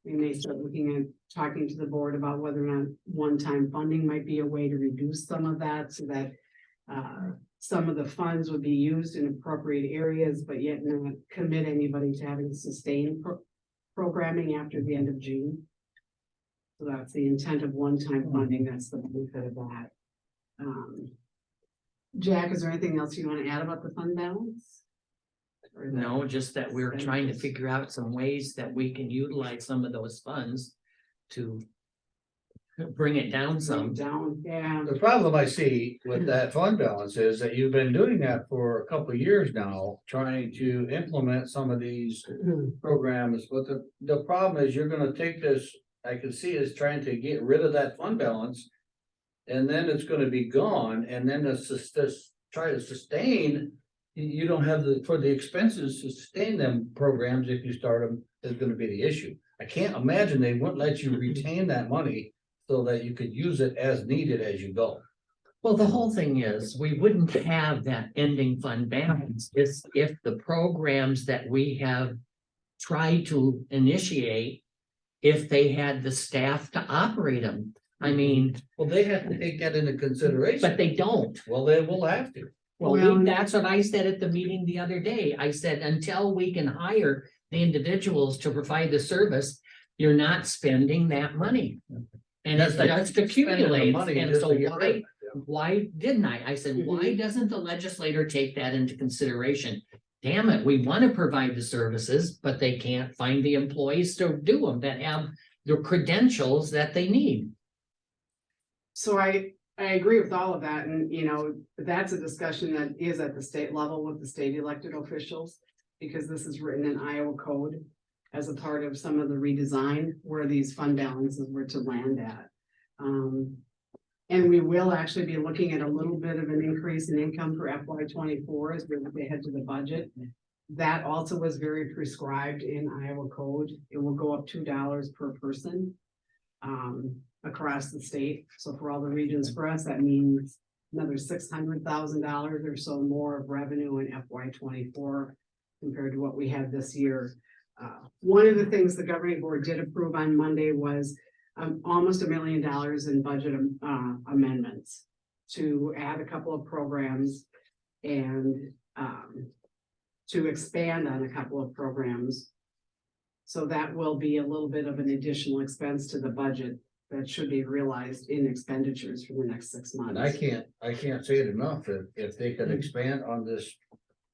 Speaker 12: we may start looking at talking to the board about whether or not one-time funding might be a way to reduce some of that, so that some of the funds would be used in appropriate areas, but yet not commit anybody to having sustained programming after the end of June. So that's the intent of one-time funding. That's the benefit of that. Jack, is there anything else you want to add about the fund balance? Or
Speaker 1: No, just that we're trying to figure out some ways that we can utilize some of those funds to bring it down some.
Speaker 12: Down, yeah.
Speaker 11: The problem I see with that fund balance is that you've been doing that for a couple of years now, trying to implement some of these programs, but the problem is you're gonna take this, I can see is trying to get rid of that fund balance. And then it's gonna be gone, and then try to sustain, you don't have for the expenses to sustain them programs if you start them, is gonna be the issue. I can't imagine they wouldn't let you retain that money so that you could use it as needed as you go.
Speaker 1: Well, the whole thing is, we wouldn't have that ending fund balance if the programs that we have tried to initiate, if they had the staff to operate them. I mean,
Speaker 11: Well, they have to take that into consideration.
Speaker 1: but they don't.
Speaker 11: Well, they will have to.
Speaker 1: Well, that's what I said at the meeting the other day. I said, until we can hire the individuals to provide the service, you're not spending that money. And it just accumulates, and so why didn't I? I said, why doesn't the legislator take that into consideration? Damn it, we want to provide the services, but they can't find the employees to do them that have the credentials that they need.
Speaker 12: So I agree with all of that, and you know, that's a discussion that is at the state level with the state elected officials, because this is written in Iowa code as a part of some of the redesign where these fund balances were to land at. And we will actually be looking at a little bit of an increase in income for FY24 as we head to the budget. That also was very prescribed in Iowa code. It will go up $2 per person across the state. So for all the regions for us, that means another $600,000 or so more of revenue in FY24 compared to what we had this year. One of the things the governing board did approve on Monday was almost $1 million in budget amendments to add a couple of programs and to expand on a couple of programs. So that will be a little bit of an additional expense to the budget that should be realized in expenditures for the next 6 months.
Speaker 11: And I can't say it enough, if they could expand on this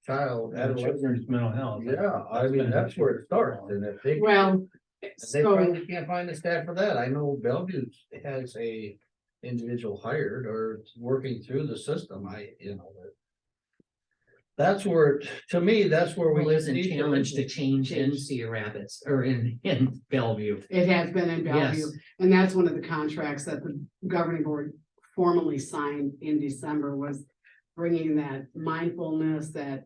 Speaker 11: child.
Speaker 8: Children's mental health.
Speaker 11: Yeah, I mean, that's where it starts, and if they.
Speaker 12: Well,
Speaker 11: They
Speaker 12: so,
Speaker 11: probably can't find the staff for that. I know Bellevue has a individual hired or working through the system. That's where, to me, that's where we.
Speaker 1: Well, isn't
Speaker 11: need
Speaker 1: challenged to change in Cedar Rapids or in Bellevue.
Speaker 12: it has been in Bellevue,
Speaker 1: Yes.
Speaker 12: and that's one of the contracts that the governing board formally signed in December, was bringing that mindfulness, that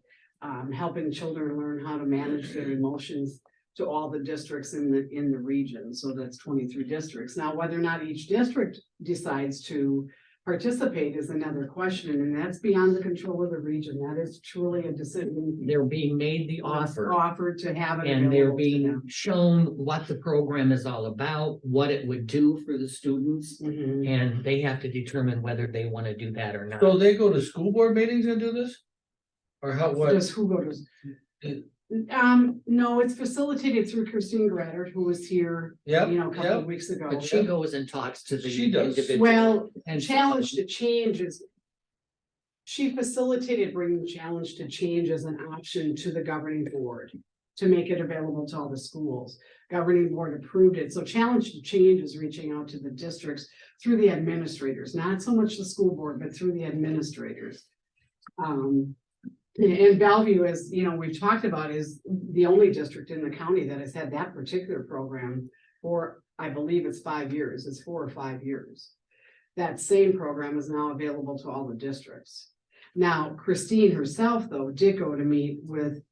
Speaker 12: helping children learn how to manage their emotions to all the districts in the region. So that's 23 districts. Now, whether or not each district decides to participate is another question, and that's beyond the control of the region. That is truly a decision.
Speaker 1: They're being made the offer.
Speaker 12: Offered to have it
Speaker 1: And they're
Speaker 12: available to
Speaker 1: being
Speaker 12: them.
Speaker 1: shown what the program is all about, what it would do for the students.
Speaker 12: Mhm.
Speaker 1: And they have to determine whether they want to do that or not.
Speaker 11: So they go to school board meetings and do this? Or how, what?
Speaker 12: Just who goes? No, it's facilitated through Christine Gratter, who was here,
Speaker 11: Yep,
Speaker 12: you know, a couple of
Speaker 11: yep.
Speaker 12: weeks ago.
Speaker 1: But she goes and talks to the
Speaker 11: She does.
Speaker 1: individual.
Speaker 12: Well,
Speaker 1: and
Speaker 12: challenge to change is. She facilitated bringing challenge to change as an option to the governing board to make it available to all the schools. Governing board approved it, so challenge to change is reaching out to the districts through the administrators, not so much the school board, but through the administrators. And Bellevue, as you know, we've talked about, is the only district in the county that has had that particular program for, I believe it's 5 years, it's 4 or 5 years. That same program is now available to all the districts. Now, Christine herself, though, did go to meet with,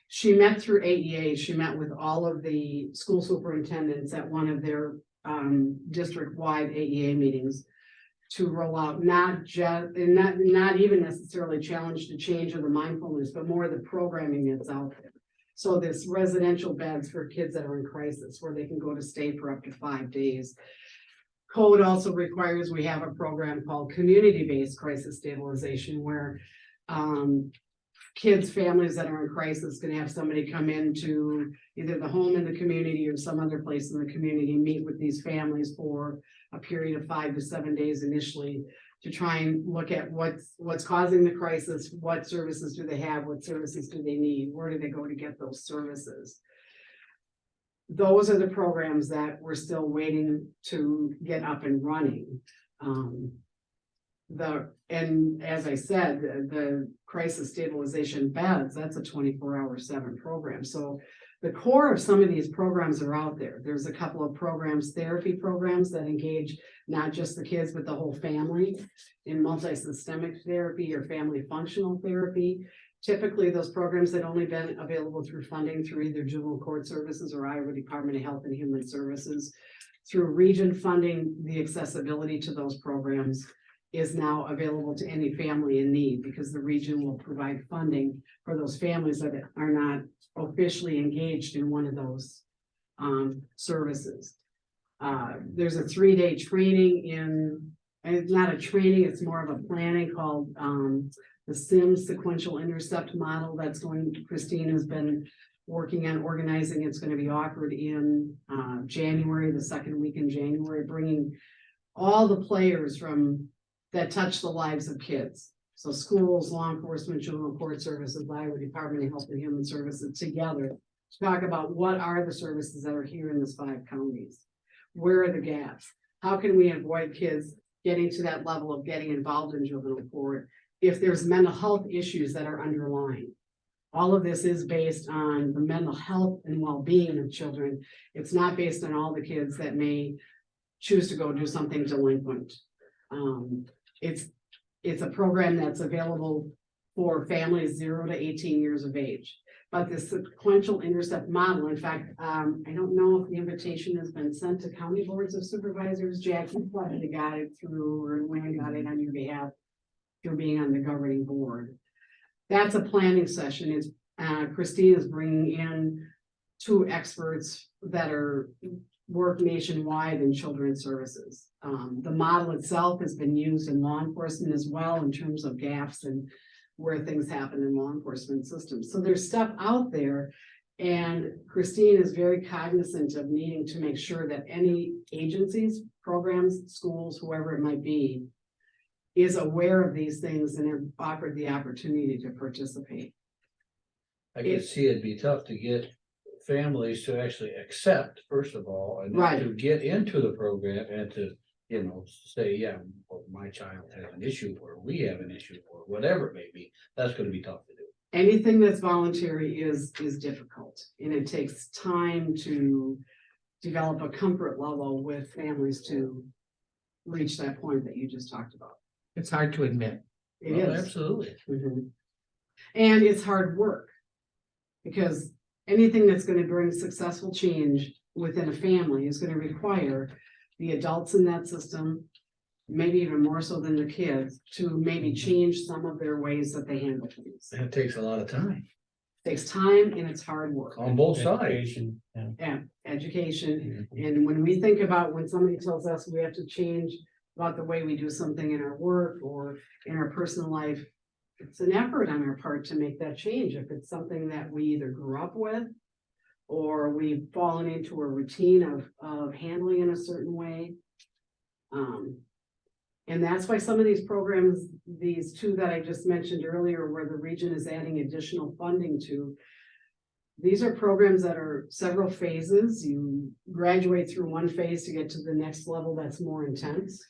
Speaker 12: she met through AEA, she met with all of the school superintendents at one of their district-wide AEA meetings to roll out not just, and not even necessarily challenge to change or the mindfulness, but more the programming that's out there. So this residential beds for kids that are in crisis, where they can go to stay for up to 5 days. Code also requires we have a program called community-based crisis stabilization, where kids, families that are in crisis can have somebody come into either the home in the community or some other place in the community, meet with these families for a period of 5 to 7 days initially, to try and look at what's causing the crisis, what services do they have, what services do they need, where do they go to get those services. Those are the programs that we're still waiting to get up and running. And as I said, the crisis stabilization beds, that's a 24/7 program. So the core of some of these programs are out there. There's a couple of programs, therapy programs that engage not just the kids, but the whole family in multi-systemic therapy or family functional therapy. Typically, those programs had only been available through funding through either juvenile court services or Iowa Department of Health and Human Services. Through region funding, the accessibility to those programs is now available to any family in need, because the region will provide funding for those families that are not officially engaged in one of those services. There's a 3-day training and it's not a training, it's more of a planning called the SIMS sequential intercept model that's Christine has been working on organizing. It's going to be offered in January, the second week in January, bringing all the players that touch the lives of kids. So schools, law enforcement, juvenile court services, Iowa Department of Health and Human Services together to talk about what are the services that are here in these 5 counties. Where are the gaps? How can we avoid kids getting to that level of getting involved in juvenile court if there's mental health issues that are underlying? All of this is based on the mental health and well-being of children. It's not based on all the kids that may choose to go do something delinquent. It's a program that's available for families 0 to 18 years of age. But the sequential intercept model, in fact, I don't know if the invitation has been sent to county boards of supervisors. Jack, you probably got it through, or Luann got it on your behalf through being on the governing board. That's a planning session. It's Christine is bringing in 2 experts that are work nationwide in children's services. The model itself has been used in law enforcement as well in terms of gaps and where things happen in law enforcement systems. So there's stuff out there. And Christine is very cognizant of needing to make sure that any agencies, programs, schools, whoever it might be, is aware of these things and are offered the opportunity to participate.
Speaker 11: I could see it'd be tough to get families to actually accept, first of all, and
Speaker 12: Right.
Speaker 11: to get into the program and to, you know, say, yeah, well, my child has an issue, or we have an issue, or whatever it may be. That's gonna be tough to do.
Speaker 12: Anything that's voluntary is difficult, and it takes time to develop a comfort level with families to reach that point that you just talked about.
Speaker 1: It's hard to admit.
Speaker 12: It
Speaker 11: Well,
Speaker 12: is.
Speaker 11: Absolutely.
Speaker 12: Mhm. And it's hard work. Because anything that's gonna bring successful change within a family is gonna require the adults in that system, maybe even more so than the kids, to maybe change some of their ways that they handle things.
Speaker 11: And it takes a lot of time
Speaker 12: Takes time and it's hard work.
Speaker 11: on both sides.
Speaker 5: Education, yeah.
Speaker 12: Yeah, education. And when we think about when somebody tells us we have to change about the way we do something in our work or in our personal life, it's an effort on our part to make that change. If it's something that we either grew up with or we've fallen into a routine of handling in a certain way. And that's why some of these programs, these two that I just mentioned earlier, where the region is adding additional funding to, these are programs that are several phases. You graduate through one phase to get to the next level that's more intense.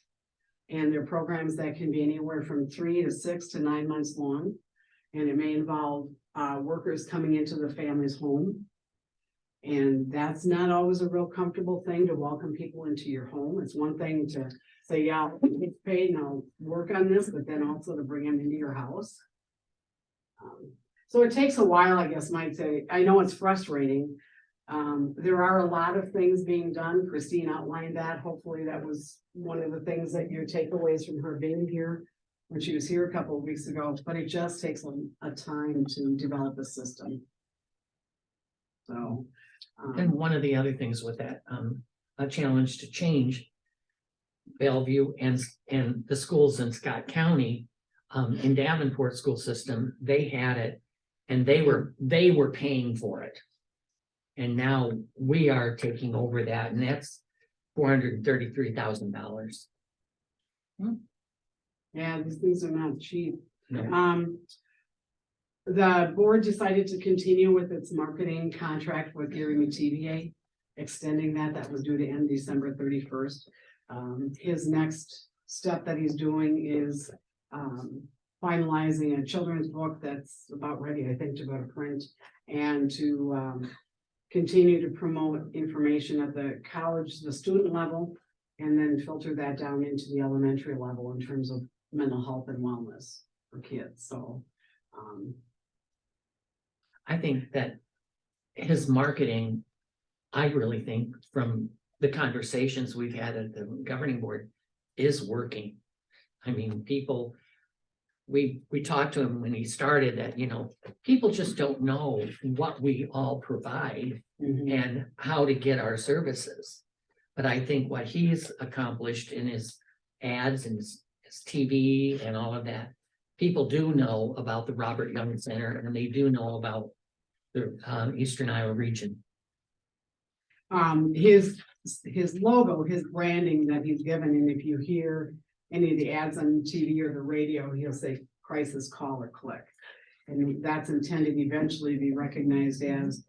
Speaker 12: And they're programs that can be anywhere from 3 to 6 to 9 months long. And it may involve workers coming into the family's home. And that's not always a real comfortable thing to welcome people into your home. It's one thing to say, yeah, I'll get paid and I'll work on this, but then also to bring them into your house. So it takes a while, I guess, might say. I know it's frustrating. There are a lot of things being done. Christine outlined that. Hopefully that was one of the things that your takeaways from her being here when she was here a couple of weeks ago, but it just takes a time to develop a system. So.
Speaker 1: And one of the other things with that, a challenge to change Bellevue and the schools in Scott County, in Davenport school system, they had it and they were paying for it. And now we are taking over that, and that's $433,000.
Speaker 12: Yeah, these things are not cheap.
Speaker 1: No.
Speaker 12: The board decided to continue with its marketing contract with Gary TVA, extending that was due to end December 31st. His next step that he's doing is finalizing a children's book that's about ready, I think, to go to print, and to continue to promote information at the college, the student level, and then filter that down into the elementary level in terms of mental health and wellness for kids. So
Speaker 1: I think that his marketing, I really think from the conversations we've had at the governing board, is working. I mean, people, we talked to him when he started that, you know, people just don't know what we all provide and how to get our services. But I think what he's accomplished in his ads and his TV and all of that, people do know about the Robert Young Center, and they do know about the Eastern Iowa region.
Speaker 12: His logo, his branding that he's given, and if you hear any of the ads on TV or the radio, he'll say crisis call or click. And that's intended eventually to be recognized as,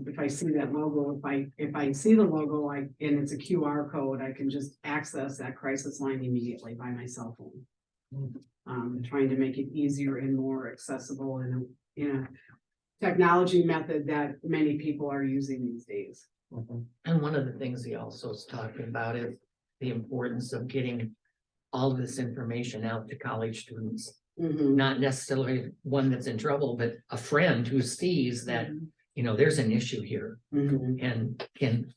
Speaker 12: if I see that logo, if I see the logo, and it's a QR code, I can just access that crisis line immediately by my cell phone. Trying to make it easier and more accessible and in a technology method that many people are using these days.
Speaker 1: And one of the things he also is talking about is the importance of getting all of this information out to college students. Not necessarily one that's in trouble, but a friend who sees that, you know, there's an issue here and can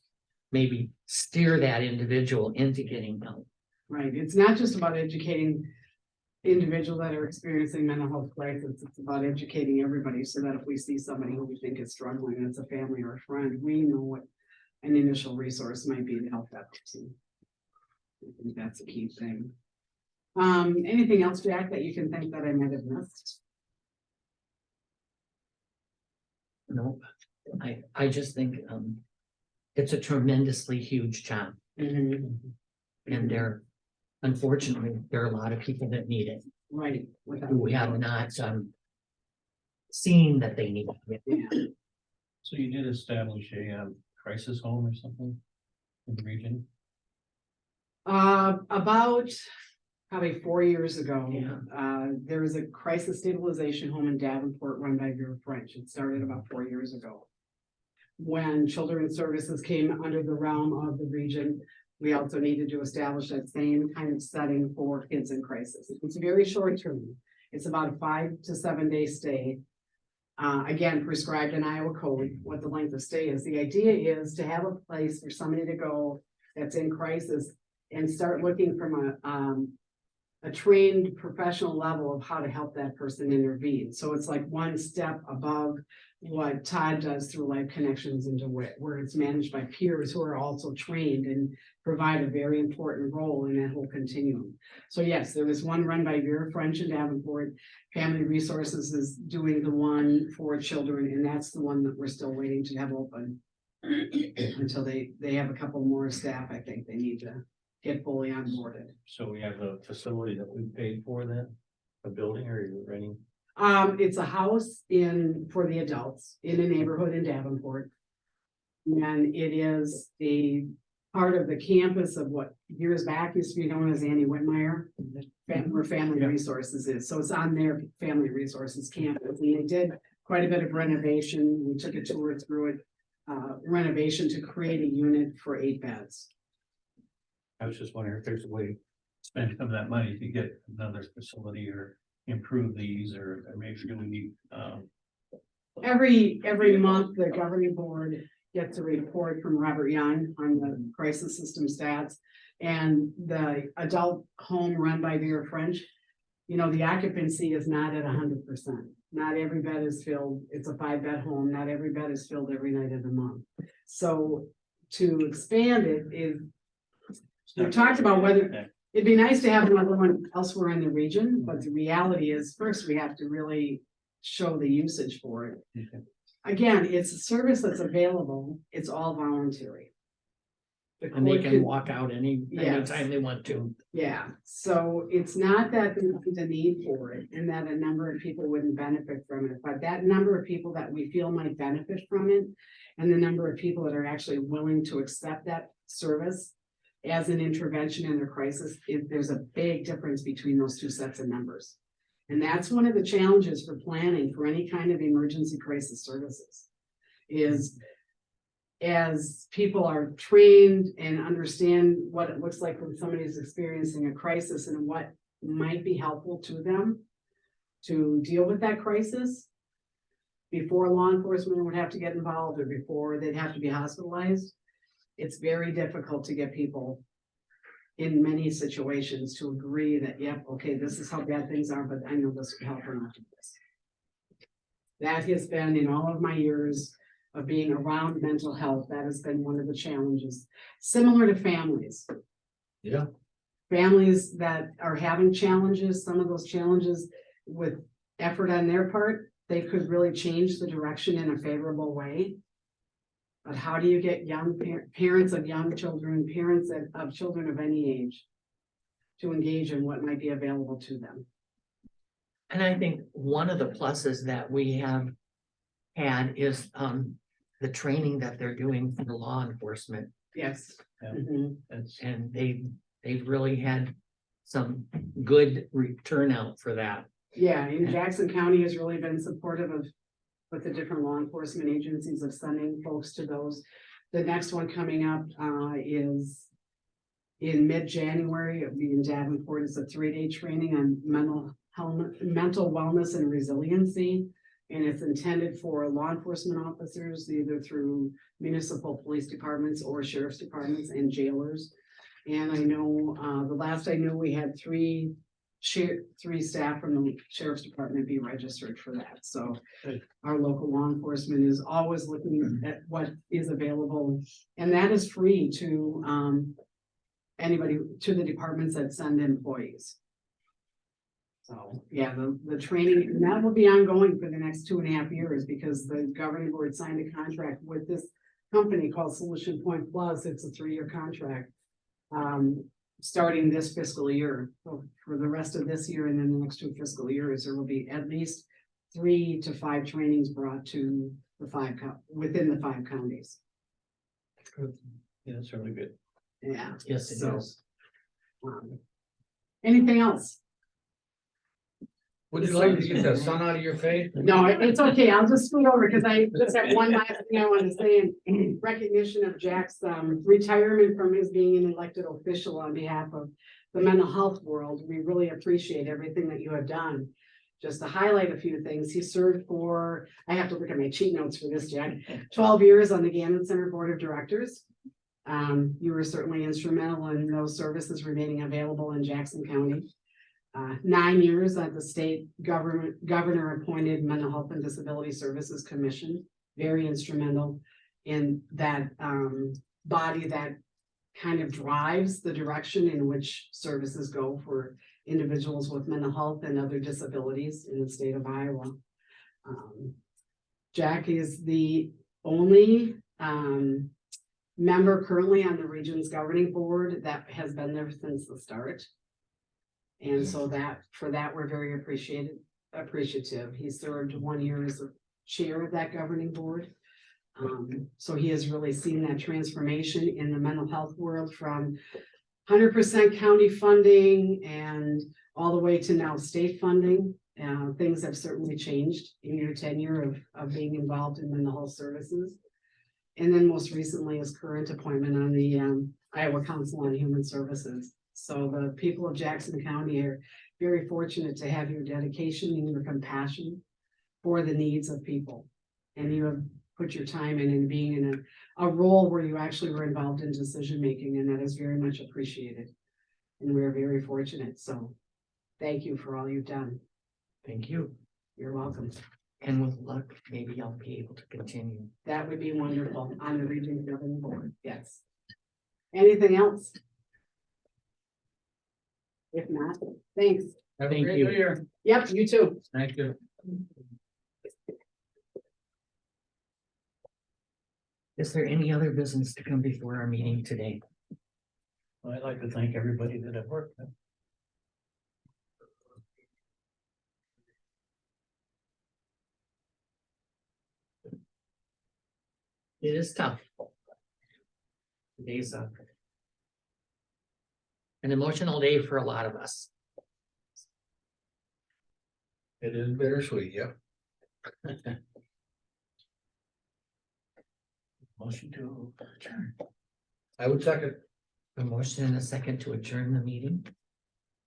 Speaker 1: maybe steer that individual into getting help.
Speaker 12: Right. It's not just about educating individuals that are experiencing mental health crisis. It's about educating everybody so that if we see somebody who we think is struggling, it's a family or a friend, we know what an initial resource might be to help that person. I think that's a key thing. Anything else, Jack, that you can think that I might have missed?
Speaker 1: No, I just think, it's a tremendously huge job, and unfortunately, there are a lot of people that need it,
Speaker 12: Right.
Speaker 1: who have not, seen that they need it.
Speaker 12: Yeah.
Speaker 5: So you did establish a crisis home or something in the region?
Speaker 12: About probably 4 years ago,
Speaker 1: Yeah.
Speaker 12: there was a crisis stabilization home in Davenport run by Vera French. It started about 4 years ago. When Children's Services came under the realm of the region, we also needed to establish that same kind of setting for kids in crisis. It's very short term. It's about a 5 to 7 day stay. Again, prescribed in Iowa code, what the length of stay is. The idea is to have a place for somebody to go that's in crisis and start looking from a trained professional level of how to help that person intervene. So it's like one step above what Todd does through Life Connections into where it's managed by peers who are also trained and provide a very important role in that whole continuum. So yes, there was one run by Vera French in Davenport. Family Resources is doing the one for children, and that's the one that we're still waiting to have open until they have a couple more staff. I think they need to get fully onboarded.
Speaker 5: So we have a facility that we paid for that, a building, or you're renting?
Speaker 12: It's a house for the adults in a neighborhood in Davenport. And it is a part of the campus of what years back used to be known as Annie Whitmire, where Family Resources is. So it's on their Family Resources campus. And they did quite a bit of renovation. We took a tour through it, renovation to create a unit for 8 beds.
Speaker 5: I was just wondering if there's a way to spend some of that money to get another facility or improve these, or maybe we need,
Speaker 12: Every month, the governing board gets a report from Robert Young on the crisis system stats. And the adult home run by Vera French, you know, the occupancy is not at 100%. Not every bed is filled. It's a 5-bed home. Not every bed is filled every night of the month. So to expand it is, we talked about whether it'd be nice to have another one elsewhere in the region, but the reality is first we have to really show the usage for it.
Speaker 5: Okay.
Speaker 12: Again, it's a service that's available. It's all voluntary. The
Speaker 1: And they
Speaker 12: court
Speaker 1: can
Speaker 12: could-
Speaker 1: walk out anytime they want to.
Speaker 12: Yeah, so it's not that there's a need for it and that a number of people wouldn't benefit from it, but that number of people that we feel might benefit from it and the number of people that are actually willing to accept that service as an intervention in a crisis, there's a big difference between those two sets of numbers. And that's one of the challenges for planning for any kind of emergency crisis services is as people are trained and understand what it looks like when somebody's experiencing a crisis and what might be helpful to them to deal with that crisis before law enforcement would have to get involved or before they'd have to be hospitalized. It's very difficult to get people in many situations to agree that, yep, okay, this is how bad things are, but I know this would help or not do this. That has been in all of my years of being around mental health, that has been one of the challenges, similar to families.
Speaker 8: Yeah.
Speaker 12: Families that are having challenges, some of those challenges with effort on their part, they could really change the direction in a favorable way. But how do you get young parents of young children, parents of children of any age to engage in what might be available to them?
Speaker 1: And I think one of the pluses that we have had is the training that they're doing for the law enforcement.
Speaker 12: Yes.
Speaker 5: Yeah.
Speaker 12: Mhm.
Speaker 1: And they've really had some good turnout for that.
Speaker 12: Yeah, and Jackson County has really been supportive of with the different law enforcement agencies of sending folks to those. The next one coming up is in mid-January. It'll be in Davenport. It's a 3-day training on mental wellness and resiliency. And it's intended for law enforcement officers, either through municipal police departments or sheriff's departments and jailers. And I know the last I knew we had 3 three staff from the sheriff's department be registered for that, so.
Speaker 5: Good.
Speaker 12: Our local law enforcement is always looking at what is available, and that is free to, anybody, to the departments that send employees. So, yeah, the training, and that will be ongoing for the next 2.5 years, because the governing board signed a contract with this company called Solution Point Plus. It's a 3-year contract. Starting this fiscal year. So for the rest of this year and then the next 2 fiscal years, there will be at least 3 to 5 trainings brought to the within the 5 counties.
Speaker 5: Yeah, that's really good.
Speaker 12: Yeah.
Speaker 1: Yes, it
Speaker 12: So,
Speaker 1: is.
Speaker 12: Anything else?
Speaker 11: Would you like to get that sun out of your face?
Speaker 12: No, it's okay. I'll just scoot over because I just have one last thing I want to say in recognition of Jack's retirement from his being an elected official on behalf of the mental health world. We really appreciate everything that you have done. Just to highlight a few things, he served for, I have to look at my cheat notes for this, Jack, 12 years on the Gannon Center Board of Directors. You were certainly instrumental in those services remaining available in Jackson County. 9 years at the state governor appointed Mental Health and Disability Services Commission, very instrumental in that body that kind of drives the direction in which services go for individuals with mental health and other disabilities in the state of Iowa. Jack is the only member currently on the region's governing board that has been there since the start. And so for that, we're very appreciative. He served 1 year as the chair of that governing board. So he has really seen that transformation in the mental health world from 100% county funding and all the way to now state funding. Things have certainly changed in your tenure of being involved in mental health services. And then most recently his current appointment on the Iowa Council on Human Services. So the people of Jackson County are very fortunate to have your dedication and your compassion for the needs of people. And you have put your time in being in a role where you actually were involved in decision making, and that is very much appreciated. And we're very fortunate. So thank you for all you've done.
Speaker 1: Thank you.
Speaker 12: You're welcome.
Speaker 1: And with luck, maybe I'll be able to continue.
Speaker 12: That would be wonderful on the region governing board. Yes. Anything else? If not, thanks.
Speaker 11: Have a
Speaker 1: Thank
Speaker 11: great
Speaker 1: you.
Speaker 11: New Year.
Speaker 12: Yep, you too.
Speaker 11: Thank you.
Speaker 1: Is there any other business to come before our meeting today?
Speaker 5: Well, I'd like to thank everybody that have worked.
Speaker 1: It is tough. Today's an emotional day for a lot of us.
Speaker 11: It is bittersweet, yep.
Speaker 5: Motion to adjourn.
Speaker 11: I would second.
Speaker 1: A motion and a second to adjourn the meeting.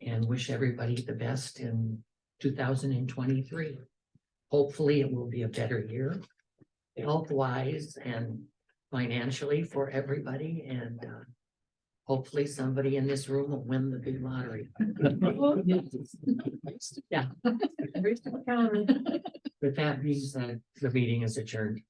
Speaker 1: And wish everybody the best in 2023. Hopefully it will be a better year. Health-wise and financially for everybody, and hopefully somebody in this room will win the big lottery. Yeah. With that being said, the meeting is adjourned.